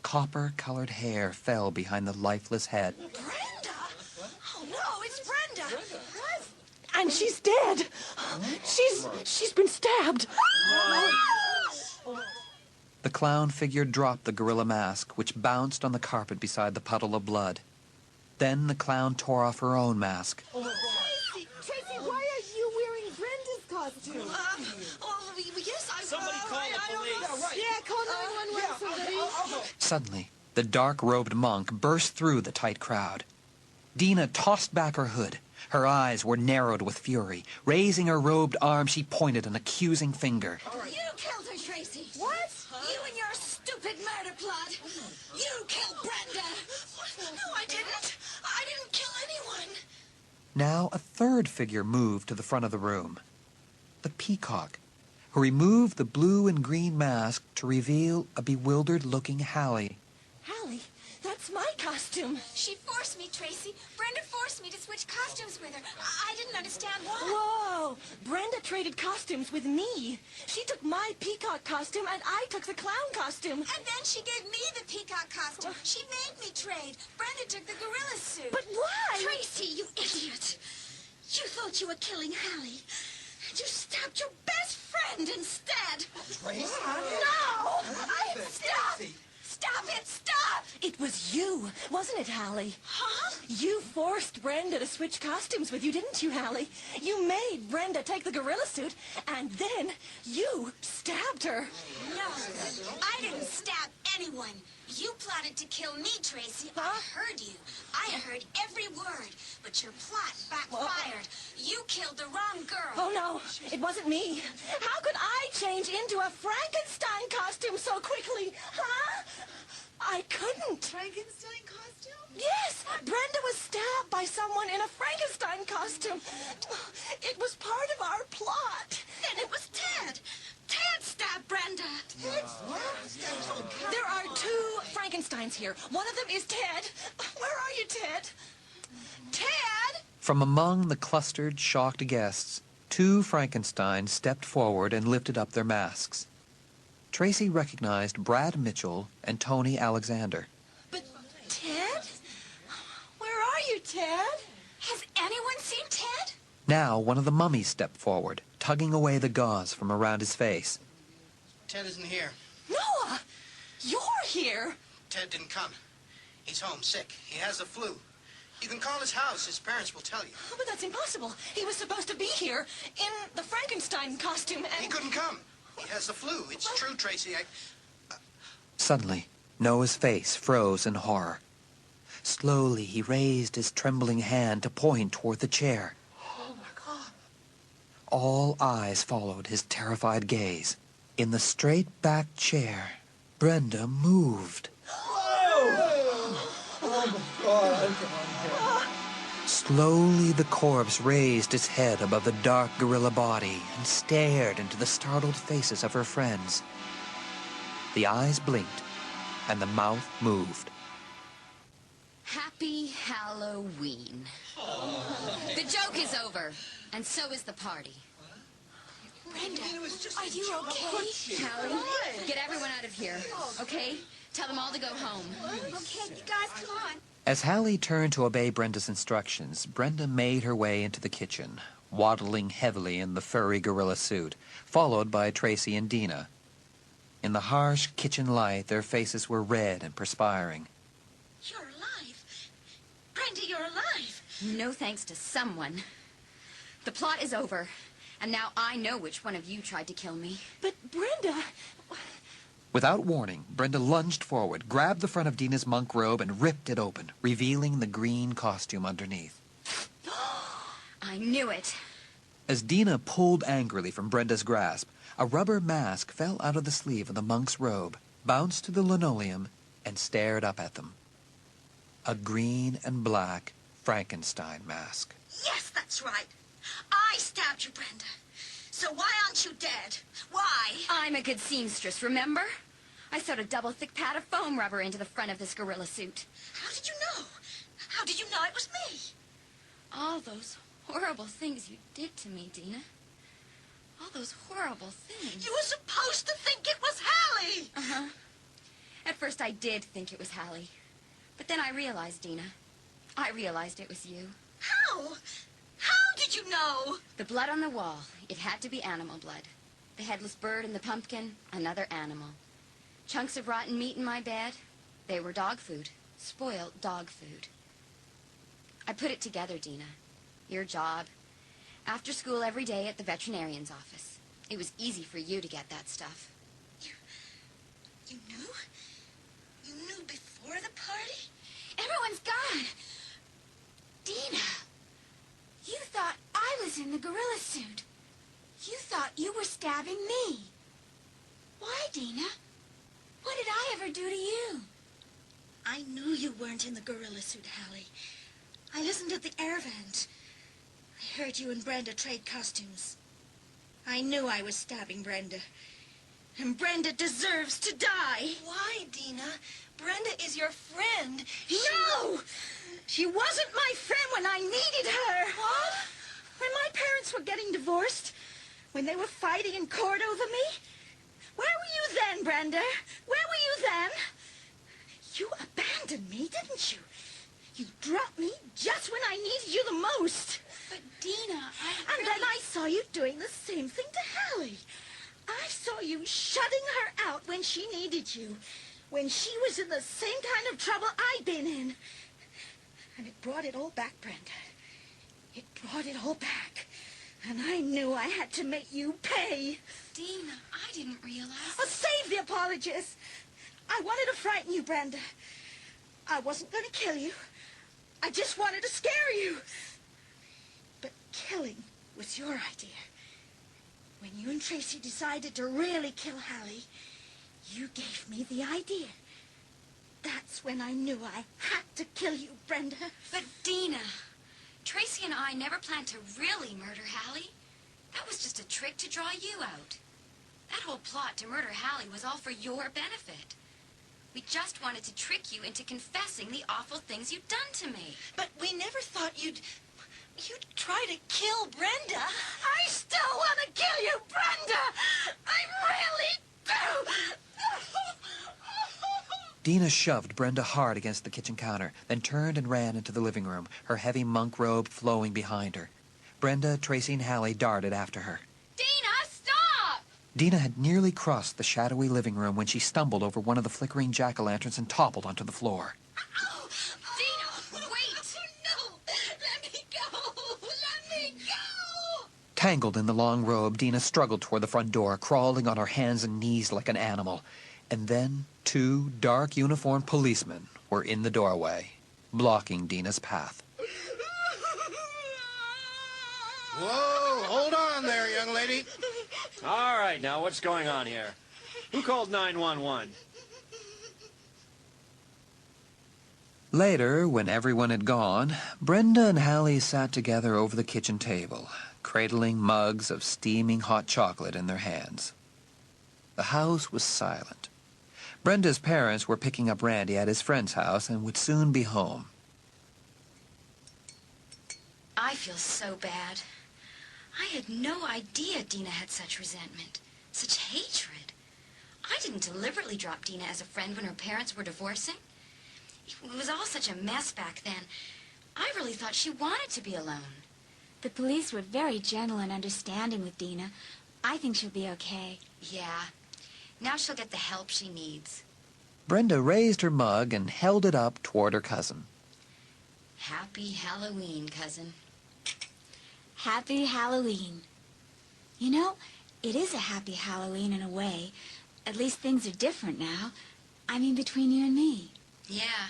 Copper-colored hair fell behind the lifeless head. Brenda! Oh, no, it's Brenda! What? And she's dead. She's been stabbed. The clown figure dropped the gorilla mask, which bounced on the carpet beside the puddle of blood. Then the clown tore off her own mask. Traci, why are you wearing Brenda's costume? Yes, Somebody call the police. Yeah, call 911, somebody. Suddenly, the dark-robed monk burst through the tight crowd. Dina tossed back her hood. Her eyes were narrowed with fury. Raising her robed arm, she pointed an accusing finger. You killed her, Traci. What? You and your stupid murder plot. You killed Brenda. No, I didn't. I didn't kill anyone. Now a third figure moved to the front of the room. The peacock, who removed the blue and green mask to reveal a bewildered-looking Halley. Halley, that's my costume. She forced me, Traci. Brenda forced me to switch costumes with her. I didn't understand why. Whoa! Brenda traded costumes with me. She took my peacock costume, and I took the clown costume. And then she gave me the peacock costume. She made me trade. Brenda took the gorilla suit. But why? Traci, you idiot. You thought you were killing Halley. And you stabbed your best friend instead. Traci? No! Stop! Stop it! Stop! It was you, wasn't it, Halley? Huh? You forced Brenda to switch costumes with you, didn't you, Halley? You made Brenda take the gorilla suit, and then you stabbed her. No, I didn't stab anyone. You plotted to kill me, Traci. I heard you. I heard every word. But your plot backfired. You killed the wrong girl. Oh, no, it wasn't me. How could I change into a Frankenstein costume so quickly, huh? I couldn't. Frankenstein costume? Yes, Brenda was stabbed by someone in a Frankenstein costume. It was part of our plot. Then it was Ted. Ted stabbed Brenda. There are two Frankensteins here. One of them is Ted. Where are you, Ted? Ted! From among the clustered, shocked guests, two Frankensteins stepped forward and lifted up their masks. Traci recognized Brad Mitchell and Toni Alexander. But Ted? Where are you, Ted? Has anyone seen Ted? Now one of the mummies stepped forward, tugging away the gauze from around his face. Ted isn't here. Noah! You're here! Ted didn't come. He's home sick. He has the flu. You can call his house. His parents will tell you. Oh, but that's impossible. He was supposed to be here in the Frankenstein costume and... He couldn't come. He has the flu. It's true, Traci. Suddenly, Noah's face froze in horror. Slowly, he raised his trembling hand to point toward the chair. Oh, my God. All eyes followed his terrified gaze. In the straight-backed chair, Brenda moved. Slowly, the corpse raised its head above the dark gorilla body and stared into the startled faces of her friends. The eyes blinked, and the mouth moved. Happy Halloween. The joke is over, and so is the party. Brenda, are you okay? Halley, get everyone out of here, okay? Tell them all to go home. Okay, you guys, come on. As Halley turned to obey Brenda's instructions, Brenda made her way into the kitchen, waddling heavily in the furry gorilla suit, followed by Traci and Dina. In the harsh kitchen light, their faces were red and perspiring. You're alive. Brenda, you're alive. No thanks to someone. The plot is over, and now I know which one of you tried to kill me. But Brenda... Without warning, Brenda lunged forward, grabbed the front of Dina's monk robe, and ripped it open, revealing the green costume underneath. I knew it. As Dina pulled angrily from Brenda's grasp, A rubber mask fell out of the sleeve of the monk's robe, bounced to the linoleum, and stared up at them. A green and black Frankenstein mask. Yes, that's right. I stabbed you, Brenda. So why aren't you dead? Why? I'm a good seamstress, remember? I sewed a double-thick pad of foam rubber into the front of this gorilla suit. How did you know? How did you know it was me? All those horrible things you did to me, Dina. All those horrible things. You were supposed to think it was Halley! Uh-huh. At first I did think it was Halley. But then I realized, Dina. I realized it was you. How? How did you know? The blood on the wall. It had to be animal blood. The headless bird and the pumpkin, another animal. Chunks of rotten meat in my bed. They were dog food. Spoiled dog food. I put it together, Dina. Your job. After school every day at the veterinarian's office. It was easy for you to get that stuff. You knew? You knew before the party? Everyone's gone. Dina, you thought I was in the gorilla suit. You thought you were stabbing me. Why, Dina? What did I ever do to you? I knew you weren't in the gorilla suit, Halley. I listened at the air vent. I heard you and Brenda trade costumes. I knew I was stabbing Brenda. And Brenda deserves to die. Why, Dina? Brenda is your friend. No! She wasn't my friend when I needed her. What? When my parents were getting divorced, when they were fighting in court over me. Where were you then, Brenda? Where were you then? You abandoned me, didn't you? You dropped me just when I needed you the most. But, Dina, And then I saw you doing the same thing to Halley. I saw you shutting her out when she needed you. When she was in the same kind of trouble I'd been in. And it brought it all back, Brenda. It brought it all back. And I knew I had to make you pay. Dina, I didn't realize... Oh, save the apologies. I wanted to frighten you, Brenda. I wasn't going to kill you. I just wanted to scare you. But killing was your idea. When you and Traci decided to really kill Halley, you gave me the idea. That's when I knew I had to kill you, Brenda. But, Dina, Traci and I never planned to really murder Halley. That was just a trick to draw you out. That whole plot to murder Halley was all for your benefit. We just wanted to trick you into confessing the awful things you'd done to me. But we never thought you'd try to kill Brenda. I still want to kill you, Brenda! I really do! Dina shoved Brenda hard against the kitchen counter, then turned and ran into the living room, her heavy monk robe flowing behind her. Brenda, Traci, and Halley darted after her. Dina, stop! Dina had nearly crossed the shadowy living room when she stumbled over one of the flickering jack-o'-lanterns and toppled onto the floor. Dina, wait! No! Let me go! Let me go! Tangled in the long robe, Dina struggled toward the front door, crawling on her hands and knees like an animal. And then 2 dark uniformed policemen were in the doorway, blocking Dina's path. Whoa, hold on there, young lady. All right, now what's going on here? Who called 911? Later, when everyone had gone, Brenda and Halley sat together over the kitchen table, cradling mugs of steaming hot chocolate in their hands. The house was silent. Brenda's parents were picking up Randy at his friend's house and would soon be home. I feel so bad. I had no idea Dina had such resentment, such hatred. I didn't deliberately drop Dina as a friend when her parents were divorcing. It was all such a mess back then. I really thought she wanted to be alone. The police were very gentle and understanding with Dina. I think she'll be okay. Yeah. Now she'll get the help she needs. Brenda raised her mug and held it up toward her cousin. Happy Halloween, cousin. Happy Halloween. You know, it is a happy Halloween in a way. At least things are different now. I mean, between you and me. Yeah.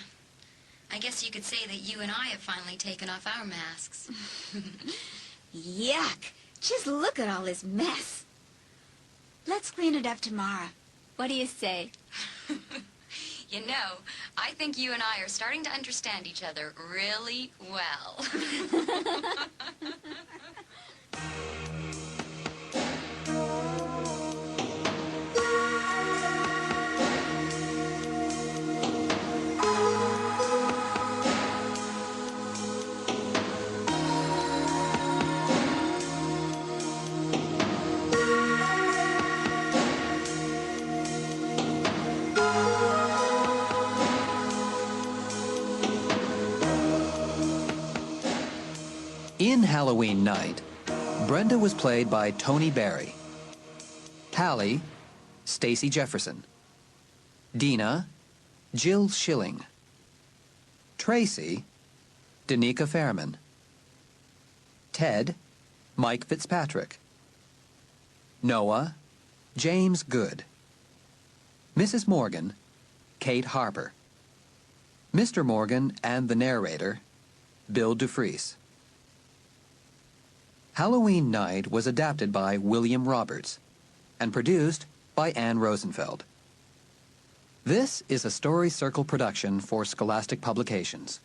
I guess you could say that you and I have finally taken off our masks. Yuck! Just look at all this mess. Let's clean it up tomorrow. What do you say? You know, I think you and I are starting to understand each other really well. In Halloween Night, Brenda was played by Toni Berry. Halley, Stacey Jefferson. Dina, Jill Shilling. Traci, Denika Fairman. Ted, Mike Fitzpatrick. Noah, James Good. Mrs. Morgan, Kate Harbour. Mr. Morgan and the narrator, Bill Dufriss. Halloween Night was adapted by William Roberts and produced by Anne Rosenfeld. This is a Story Circle production for Scholastic Publications.